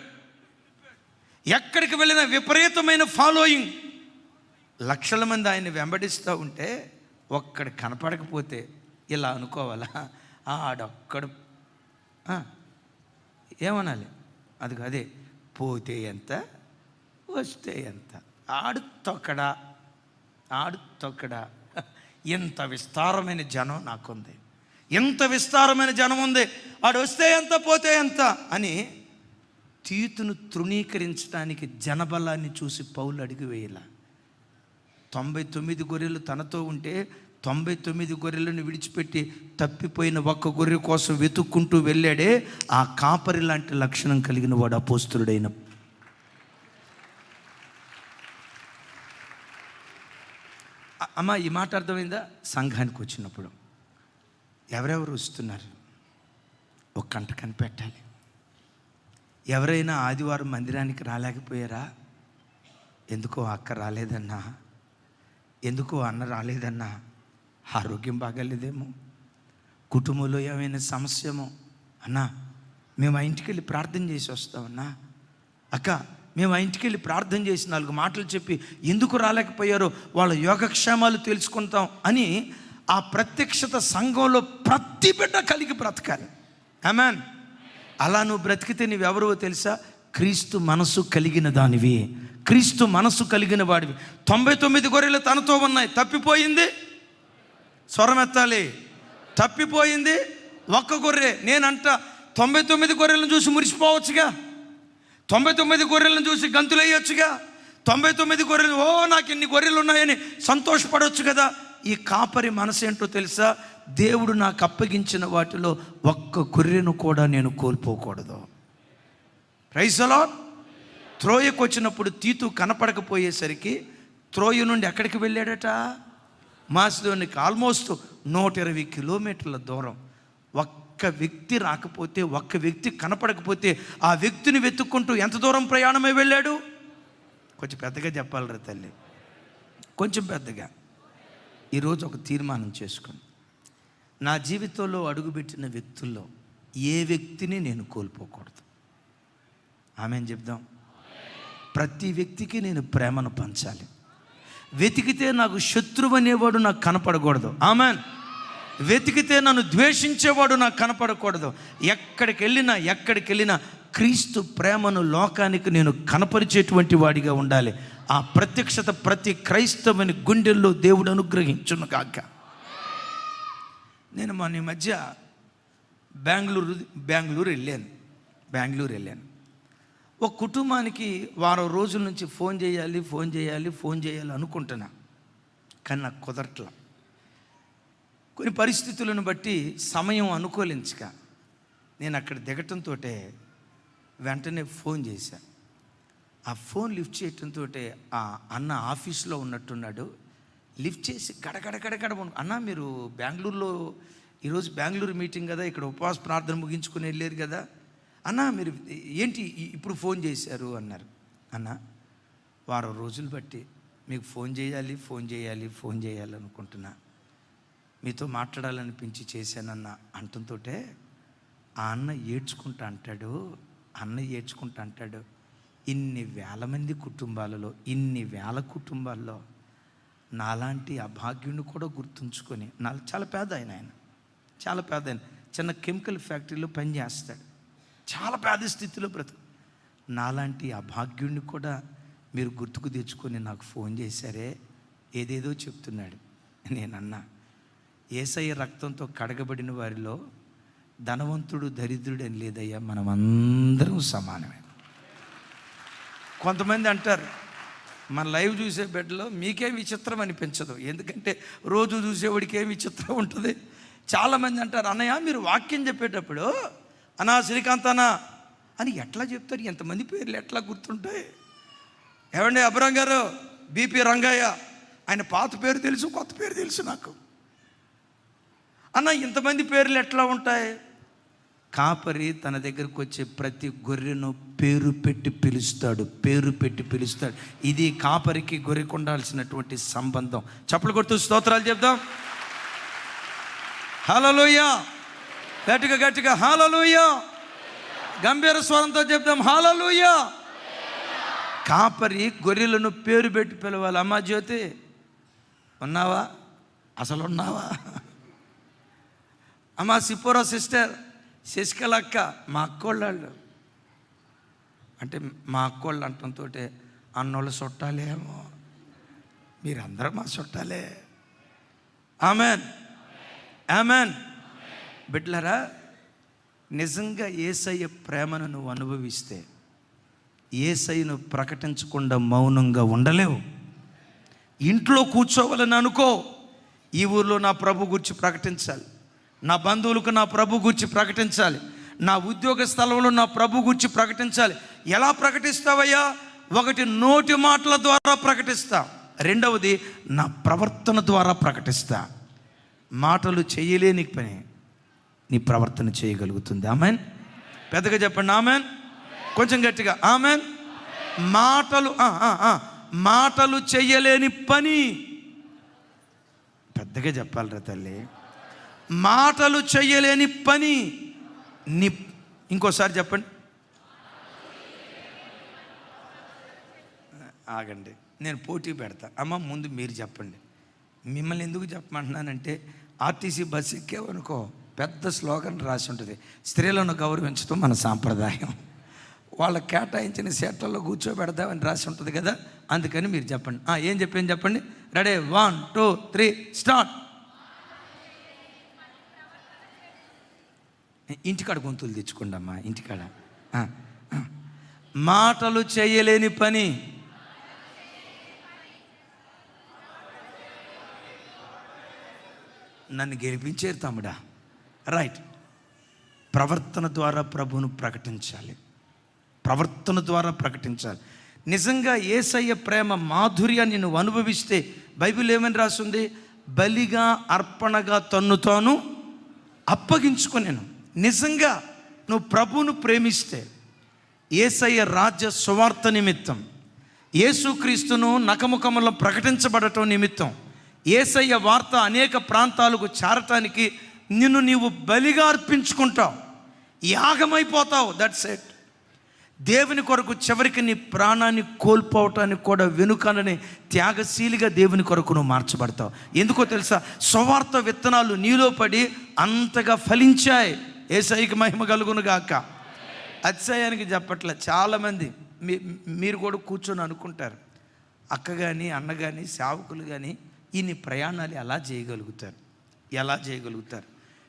ఎక్కడికి వెళ్ళిన విపరీతమైన ఫాలోయింగ్, లక్షల మంది ఆయన్ని వెంబడిస్తూ ఉంటే ఒక్కడు కనపడకపోతే ఇలా అనుకోవాలా, ఆడొక్కడు ఏమనాలి, అదే పోతే ఎంత వస్తే ఎంత, ఆడు తొక్కడా. ఇంత విస్తారమైన జనం నాకుంది. ఎంత విస్తారమైన జనం ఉంది, వాడు వస్తే ఎంత పోతే ఎంత అని తీతును తృణీకరించడానికి జనబలాన్ని చూసి పౌలు అడుగు వేయాల. 99 గొర్రెలు తనతో ఉంటే 99 గొర్రెలను విడిచిపెట్టి తప్పిపోయిన ఒక్క గొర్రె కోసం వెతుక్కుంటూ వెళ్ళాడే, ఆ కాపరి లాంటి లక్షణం కలిగిన వాడు అపోస్తలుడైన. అమ్మ, ఈ మాట అర్థమైందా? సంఘానికి వచ్చినప్పుడు ఎవరెవరు వస్తున్నారు ఒక కంట కనిపెట్టాలి. ఎవరైనా ఆదివారం మందిరానికి రాలేకపోయారా? ఎందుకో అక్క రాలేదన్నా, ఎందుకో అన్న రాలేదన్నా, ఆరోగ్యం బాగాలేదేమో, కుటుంబంలో ఏమైనా సమస్యేమో, అన్నా మేము ఆ ఇంటికి వెళ్ళి ప్రార్థన చేసి వస్తామన్నా, అక్క మేము ఆ ఇంటికి వెళ్ళి ప్రార్థన చేసి 4 మాటలు చెప్పి ఎందుకు రాలేకపోయారో వాళ్ళ యోగక్షేమాలు తెలుసుకుంటాం అని ఆ ప్రత్యక్షత సంఘంలో ప్రతి బిడ్డ కలిగి బ్రతకాలి. ఆమేన్. అలా నువ్వు బ్రతికితే నువ్వెవరో తెలుసా? క్రీస్తు మనసు కలిగిన దానివి, క్రీస్తు మనసు కలిగిన వాడివి. 99 గొర్రెలు తనతో ఉన్నాయి, తప్పిపోయింది, స్వరమెత్తాలి, తప్పిపోయింది ఒక్క గొర్రె. నేనంట 99 గొర్రెలను చూసి మురిసిపోవచ్చుగా, 99 గొర్రెలను చూసి గంతులయ్యొచ్చుగా, 99 గొర్రెలు, ఓ నాకు ఇన్ని గొర్రెలు ఉన్నాయని సంతోషపడవచ్చు కదా. ఈ కాపరి మనసు ఏంటో తెలుసా? దేవుడు నాకు అప్పగించిన వాటిలో ఒక్క గొర్రెను కూడా నేను కోల్పోకూడదు. Praise the Lord. త్రోయకు వచ్చినప్పుడు తీతు కనపడకపోయేసరికి త్రోయ నుండి ఎక్కడికి వెళ్ళాడట? మాసిదోనికి. ఆల్మోస్ట్ 120 కిలోమీటర్ల దూరం. ఒక్క వ్యక్తి రాకపోతే, ఒక్క వ్యక్తి కనపడకపోతే ఆ వ్యక్తిని వెతుక్కుంటూ ఎంత దూరం ప్రయాణమై వెళ్ళాడు? కొంచెం పెద్దగా చెప్పాలిరా తల్లి, కొంచెం పెద్దగా. ఈరోజు ఒక తీర్మానం చేసుకోండి, నా జీవితంలో అడుగుపెట్టిన వ్యక్తుల్లో ఏ వ్యక్తిని నేను కోల్పోకూడదు. ఆమేన్ చెప్దాం. ప్రతి వ్యక్తికి నేను ప్రేమను పంచాలి. వెతికితే నాకు శత్రువు అనేవాడు నాకు కనపడకూడదు. ఆమేన్. వెతికితే నన్ను ద్వేషించేవాడు నాకు కనపడకూడదు. ఎక్కడికి వెళ్ళినా క్రీస్తు ప్రేమను లోకానికి నేను కనపరిచేటువంటి వాడిగా ఉండాలి. ఆ ప్రత్యక్షత ప్రతి క్రైస్తవుని గుండెల్లో దేవుడు అనుగ్రహించును కాక. నేను మొన్న ఈ మధ్య బెంగళూరు వెళ్ళాను. ఒక కుటుంబానికి వారం రోజుల నుంచి ఫోన్ చేయాలి అనుకుంటున్నా, కానీ నాకు కుదరట్లా. కొన్ని పరిస్థితులను బట్టి సమయం అనుకూలించక నేను అక్కడ దిగటంతో వెంటనే ఫోన్ చేశాను. ఆ ఫోన్ లిఫ్ట్ చేయటంతో ఆ అన్న ఆఫీస్లో ఉన్నట్టున్నాడు. లిఫ్ట్ చేసి గడగడ అన్న మీరు బెంగళూరులో ఈరోజు బెంగళూరు మీటింగ్ కదా, ఇక్కడ ఉపవాస ప్రార్థన ముగించుకుని వెళ్ళారు కదా అన్న, మీరు ఏంటి ఇప్పుడు ఫోన్ చేశారు అన్నారు. అన్న, వారం రోజులు బట్టి మీకు ఫోన్ చేయాలి అనుకుంటున్నా, మీతో మాట్లాడాలనిపించి చేశానన్న అంటంతో ఆ అన్న ఏడ్చుకుంటా అంటాడు, ఇన్ని వేల మంది కుటుంబాలలో, ఇన్ని వేల కుటుంబాల్లో నాలాంటి అభాగ్యుని కూడా గుర్తుంచుకొని, చాలా పేద ఆయన చిన్న కెమికల్ ఫ్యాక్టరీలో పనిచేస్తాడు, చాలా పేద స్థితిలో బ్రతుకు. నాలాంటి అభాగ్యుడిని కూడా మీరు గుర్తుకు తెచ్చుకొని నాకు ఫోన్ చేశారే, ఏదేదో చెప్తున్నాడు. నేనన్నా, యేసయ్య రక్తంతో కడగబడిన వారిలో ధనవంతుడు దరిద్రుడు అని లేదయ్యా, మనం అందరం సమానమే. కొంతమంది అంటారు మన లైవ్ చూసే బిడ్డలో మీకేం విచిత్రం అనిపించదు, ఎందుకంటే రోజు చూసేవాడికి ఏం విచిత్రం ఉంటుంది. చాలామంది అంటారు, అన్నయ్య మీరు వాక్యం చెప్పేటప్పుడు అన్నా శ్రీకాంత్ అన్నా అని ఎట్లా చెప్తారు, ఎంతమంది పేర్లు ఎట్లా గుర్తుంటాయి? ఏమండి అబ్రహం గారు, బీపీ రంగయ్య, ఆయన పాత పేరు తెలుసు, కొత్త పేరు తెలుసు నాకు. అన్న ఇంతమంది పేర్లు ఎట్లా ఉంటాయి? కాపరి తన దగ్గరకు వచ్చే ప్రతి గొర్రెను పేరు పెట్టి పిలుస్తాడు. ఇది కాపరికి గొర్రెకు ఉండాల్సినటువంటి సంబంధం. చప్పలు కొడుతూ స్తోత్రాలు చెప్దాం. హల్లెలూయా. గట్టిగా హల్లెలూయా. గంభీర స్వరంతో చెప్దాం హల్లెలూయా. కాపరి గొర్రెలను పేరు పెట్టి పిలవాలి. అమ్మా జ్యోతి ఉన్నావా? అసలు ఉన్నావా? అమ్మా సిపోరా సిస్టర్, శశికళ అక్క, మా అక్కోళ్ళు అంటే మా అక్కోళ్ళు అంటంతో అన్నోళ్ళు చుట్టాలేమో, మీరందరూ మా చుట్టాలే. ఆమెన్. బిడ్డలారా, నిజంగా యేసయ్య ప్రేమను నువ్వు అనుభవిస్తే యేసయ్యను ప్రకటించకుండా మౌనంగా ఉండలేవు. ఇంట్లో కూర్చోవాలని అనుకో, ఈ ఊర్లో నా ప్రభు గురించి ప్రకటించాలి, నా బంధువులకు నా ప్రభు గురించి ప్రకటించాలి, నా ఉద్యోగ స్థలంలో నా ప్రభు గురించి ప్రకటించాలి. ఎలా ప్రకటిస్తావయ్యా? ఒకటి, నోటి మాటల ద్వారా ప్రకటిస్తా. రెండవది, నా ప్రవర్తన ద్వారా ప్రకటిస్తా. మాటలు చేయలేని పని నీ ప్రవర్తన చేయగలుగుతుంది. ఆమెన్. పెద్దగా చెప్పండి ఆమెన్. కొంచెం గట్టిగా ఆమెన్. మాటలు చెయ్యలేని పని. పెద్దగా చెప్పాలిరా తల్లి. మాటలు చెయ్యలేని పని నీ. ఇంకోసారి చెప్పండి. ఆగండి, నేను పోటీ పెడతా. అమ్మ ముందు మీరు చెప్పండి. మిమ్మల్ని ఎందుకు చెప్పమంటున్నానంటే, ఆర్టీసీ బస్సు ఎక్కేవనుకో పెద్ద స్లోగన్ రాసి ఉంటుంది, స్త్రీలను గౌరవించడం మన సాంప్రదాయం, వాళ్ళకి కేటాయించిన సీట్లలో కూర్చోబెడదామని రాసి ఉంటుంది కదా. అందుకని మీరు చెప్పండి. ఏం చెప్పండి. Ready, 1 2 3 start. ఇంటికాడ గొంతులు తెచ్చుకోండి అమ్మా. ఇంటికాడ మాటలు చేయలేని పని. నన్ను గెలిపించారు తమ్ముడా. రైట్. ప్రవర్తన ద్వారా ప్రభువును ప్రకటించాలి. ప్రవర్తన ద్వారా ప్రకటించాలి. నిజంగా యేసయ్య ప్రేమ మాధుర్యాన్ని నువ్వు అనుభవిస్తే, బైబిల్ ఏమని రాస్తుంది? బలిగా అర్పణగా తన్ను తాను అప్పగించుకొనెను. నిజంగా నువ్వు ప్రభువును ప్రేమిస్తే, యేసయ్య రాజ్య సువార్త నిమిత్తం, యేసుక్రీస్తును నకముకములో ప్రకటించబడటం నిమిత్తం, యేసయ్య వార్త అనేక ప్రాంతాలకు చేరటానికి నిన్ను నీవు బలిగా అర్పించుకుంటావు, యాగమైపోతావు. That's it. దేవుని కొరకు చివరికి నీ ప్రాణాన్ని కోల్పోవటానికి కూడా వెనుకనని త్యాగశీలిగా దేవుని కొరకు నువ్వు మార్చబడతావు. ఎందుకో తెలుసా? సువార్త విత్తనాలు నీలో పడి అంతగా ఫలించాయి. యేసయ్యకి మహిమ కలుగును గాక. అతిశయానికి చెప్పట్లే. చాలామంది మీరు కూడా కూర్చొని అనుకుంటారు, అక్క కానీ అన్న కానీ సేవకులు కానీ ఇన్ని ప్రయాణాలు ఎలా చేయగలుగుతారు?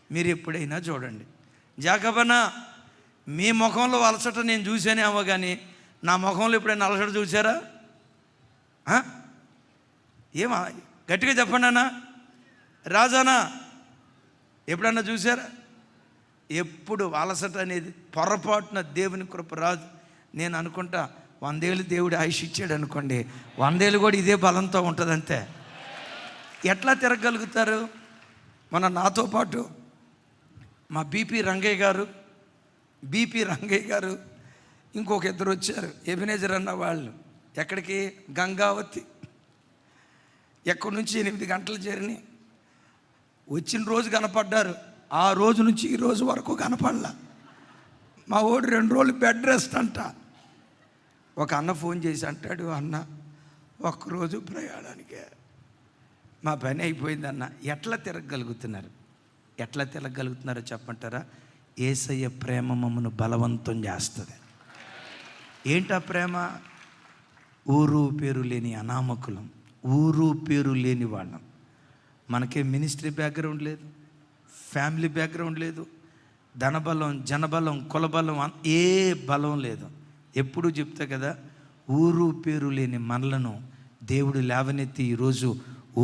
మీరు ఎప్పుడైనా చూడండి. జాకబనా, మీ ముఖంలో అలసట నేను చూసానేమో కానీ నా ముఖంలో ఎప్పుడైనా అలసట చూసారా? ఏమా గట్టిగా చెప్పండి అన్న. రాజానా, ఎప్పుడన్నా చూసారా? ఎప్పుడు అలసట అనేది పొరపాటున దేవుని కృప రాదు. నేను అనుకుంటా 100 ఏళ్ళు దేవుడు ఆయుష్ ఇచ్చాడు అనుకోండి, 100 ఏళ్ళు కూడా ఇదే బలంతో ఉంటుంది అంతే. ఎట్లా తిరగలుగుతారు? నాతో పాటు మా బీపీ రంగయ్య గారు ఇంకొక ఇద్దరు వచ్చారు, ఎబినేజర్ అన్న వాళ్ళు. ఎక్కడికి? గంగావతి. ఎక్కడి నుంచి 8 గంటలు చేరిని. వచ్చిన రోజు కనపడ్డారు, ఆ రోజు నుంచి ఈ రోజు వరకు కనపడలా. మా ఓడు 2 రోజులు బెడ్ రెస్ట్ అంట. ఒక అన్న ఫోన్ చేసి అంటాడు, అన్న ఒక్కరోజు ప్రయాణానికే మా పని అయిపోయిందన్న. ఎట్లా తిరగలుగుతున్నారో చెప్పంటారా? యేసయ్య ప్రేమ మమ్మను బలవంతం చేస్తుంది. ఏంటా ప్రేమ? ఊరు పేరు లేని అనామకులం, ఊరు పేరు లేని వాళ్ళం. మనకే మినిస్ట్రీ బ్యాక్గ్రౌండ్ లేదు, ఫ్యామిలీ బ్యాక్గ్రౌండ్ లేదు, ధనబలం, జనబలం, కులబలం, ఏ బలం లేదు. ఎప్పుడు చెప్తా కదా, ఊరు పేరు లేని మనలను దేవుడు లేవనెత్తి ఈరోజు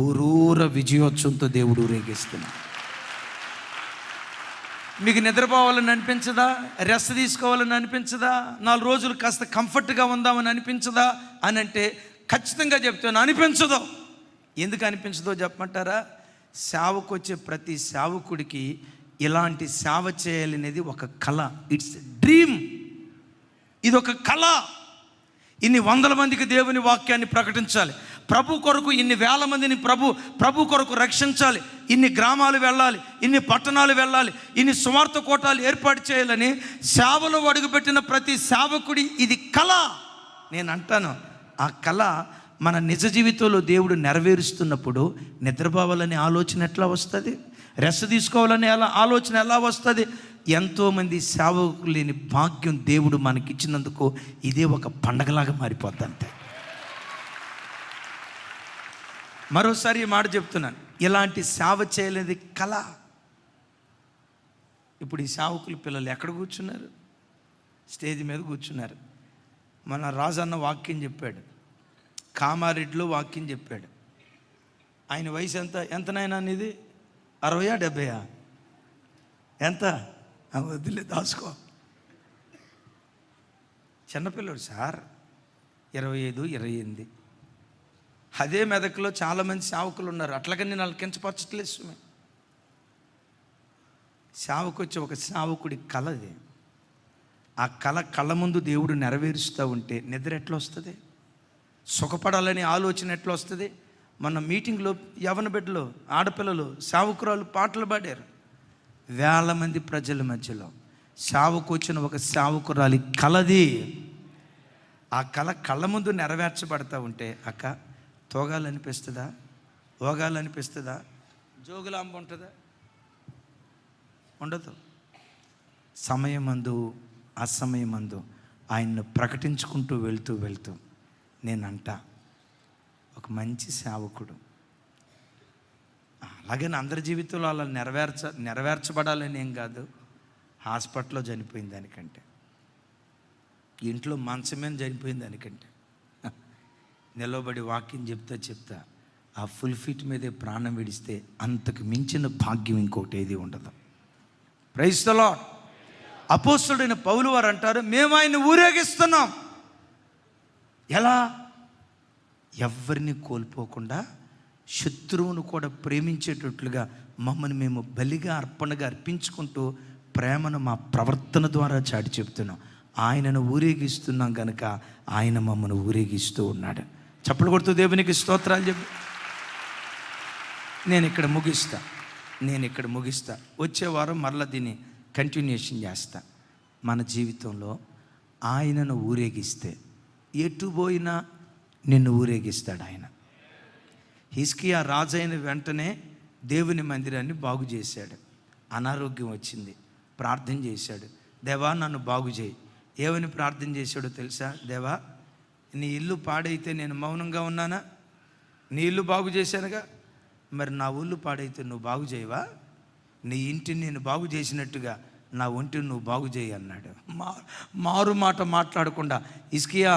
ఊరూర విజయోత్సవంతో దేవుడు ఊరేగిస్తున్నాడు. మీకు నిద్రపోవాలని అనిపించదా? రెస్ట్ తీసుకోవాలని అనిపించదా? 4 రోజులు కాస్త కంఫర్ట్గా ఉందామని అనిపించదా అని అంటే ఖచ్చితంగా చెప్తాను, అనిపించదు. ఎందుకు అనిపించదో చెప్పమంటారా? సేవకు వచ్చే ప్రతి సేవకుడికి ఇలాంటి సేవ చేయాలనేది ఒక కళ. It's dream. ఇది ఒక కళ. ఇన్ని 100 మందికి దేవుని వాక్యాన్ని ప్రకటించాలి, ప్రభు కొరకు ఇన్ని 1000 మందిని ప్రభు కొరకు రక్షించాలి, ఇన్ని గ్రామాలు వెళ్ళాలి, ఇన్ని పట్టణాలు వెళ్ళాలి, ఇన్ని సువార్త కోటాలు ఏర్పాటు చేయాలని సేవలో అడుగుపెట్టిన ప్రతి సేవకుడి ఇది కళ. నేను అంటాను, ఆ కళ మన నిజ జీవితంలో దేవుడు నెరవేరుస్తున్నప్పుడు నిద్రపోవాలనే ఆలోచన ఎట్లా వస్తుంది? రెస్ట్ తీసుకోవాలనే ఆలోచన ఎలా వస్తుంది? ఎంతోమంది సేవకులు లేని భాగ్యం దేవుడు మనకిచ్చినందుకు ఇదే ఒక పండగలాగా మారిపోద్ది అంతే. మరోసారి ఈ మాట చెప్తున్నాను, ఇలాంటి సేవ చేయలేని కళ. ఇప్పుడు ఈ సేవకుల పిల్లలు ఎక్కడ కూర్చున్నారు? స్టేజ్ మీద కూర్చున్నారు. మన రాజన్న వాక్యం చెప్పాడు, కామారెడ్డిలో వాక్యం చెప్పాడు. ఆయన వయసు ఎంతనైనా అనేది 60 70 ఎంత? వదిలే, దాచుకో. చిన్నపిల్లడు సార్, 25 28. అదే మెదకులో చాలామంది సేవకులు ఉన్నారు. అట్లాగని నేను వాళ్ళకి కించపరచట్లేదు సుమే. సేవకు వచ్చి ఒక సేవకుడి కలది. ఆ కళ్ళ ముందు దేవుడు నెరవేరుస్తూ ఉంటే నిద్ర ఎట్లా వస్తుంది? సుఖపడాలని ఆలోచన ఎట్లా వస్తుంది? మన మీటింగ్లో యవన బిడ్డలు, ఆడపిల్లలు, సేవకురాలు పాటలు పాడారు. వేల మంది ప్రజల మధ్యలో సేవకు వచ్చిన ఒక సేవకురాలి కలది. ఆ కళ్ళ ముందు నెరవేర్చబడతా ఉంటే అక్క తోగాలనిపిస్తుందా? ఓగాలనిపిస్తుందా? జోగులాంబ ఉంటుందా? ఉండదు. సమయమందు అసమయమందు ఆయన్ను ప్రకటించుకుంటూ వెళ్తూ నేనంట ఒక మంచి సేవకుడు. అలాగని అందరి జీవితంలో అలా నెరవేర్చబడాలని ఏం కాదు. హాస్పిటల్లో చనిపోయిన దానికంటే, ఇంట్లో మంచమేన చనిపోయిన దానికంటే, నిలబడి వాక్యం చెప్తా ఆ ఫుల్ ఫిట్ మీదే ప్రాణం విడిస్తే అంతకు మించిన భాగ్యం ఇంకోటి ఏది ఉండదు. Praise the Lord. అపోస్తలుడైన పౌలు వారు అంటారు, మేము ఆయన ఊరేగిస్తున్నాం. ఎలా? ఎవరిని కోల్పోకుండా శత్రువును కూడా ప్రేమించేటట్లుగా మమ్మల్ని మేము బలిగా అర్పణగా అర్పించుకుంటూ ప్రేమను మా ప్రవర్తన ద్వారా చాటి చెప్తున్నాం. ఆయనను ఊరేగిస్తున్నాం కనుక ఆయన మమ్మల్ని ఊరేగిస్తూ ఉన్నాడు. చప్పలు కొడుతూ దేవునికి స్తోత్రాలు చెప్పి నేను ఇక్కడ ముగిస్తా. వచ్చే వారం మరలా దీన్ని కంటిన్యూషన్ చేస్తా. మన జీవితంలో ఆయనను ఊరేగిస్తే ఎటు పోయినా నిన్ను ఊరేగిస్తాడు ఆయన. హిజ్కియా రాజైన వెంటనే దేవుని మందిరాన్ని బాగు చేశాడు. అనారోగ్యం వచ్చింది, ప్రార్థన చేశాడు, దేవా నన్ను బాగు చేయి. ఏమని ప్రార్థన చేశాడో తెలుసా? దేవా నీ ఇల్లు పాడైతే నేను మౌనంగా ఉన్నానా? నీ ఇల్లు బాగు చేశానుగా, మరి నా ఊళ్ళు పాడైతే నువ్వు బాగు చేయవా? నీ ఇంటిని నేను బాగు చేసినట్టుగా నా ఒంటిని నువ్వు బాగు చేయి అన్నాడు. మారు మాట మాట్లాడకుండా, హిజ్కియా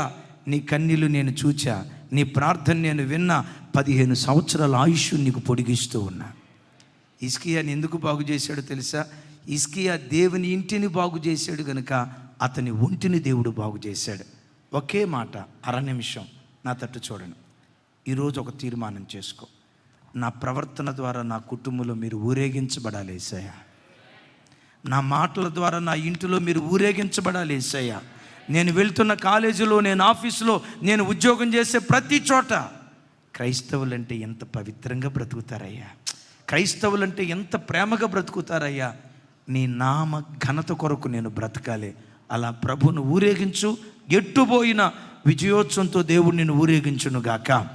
నీ కన్నీళ్ళు నేను చూచా, నీ ప్రార్థన నేను విన్నా, 15 సంవత్సరాల ఆయుష్ నీకు పొడిగిస్తూ ఉన్నా. హిజ్కియాని ఎందుకు బాగు చేశాడో తెలుసా? హిజ్కియా దేవుని ఇంటిని బాగు చేశాడు కనుక అతని ఒంటిని దేవుడు బాగు చేశాడు. ఒకే మాట, అర నిమిషం నా తట్టు చూడండి. ఈరోజు ఒక తీర్మానం చేసుకో, నా ప్రవర్తన ద్వారా నా కుటుంబంలో మీరు ఊరేగించబడాలి యేసయ్య. నా మాటల ద్వారా నా ఇంటిలో మీరు ఊరేగించబడాలి యేసయ్య. నేను వెళ్తున్న కాలేజీలో, నేను ఆఫీసులో, నేను ఉద్యోగం చేసే ప్రతి చోట క్రైస్తవులంటే ఎంత పవిత్రంగా బ్రతుకుతారయ్యా, క్రైస్తవులంటే ఎంత ప్రేమగా బ్రతుకుతారయ్యా. నీ నామ ఘనత కొరకు నేను బ్రతకాలి. అలా ప్రభువును ఊరేగించు. ఎట్టుపోయిన విజయోత్సవంతో దేవుడు నిన్ను ఊరేగించును గాక.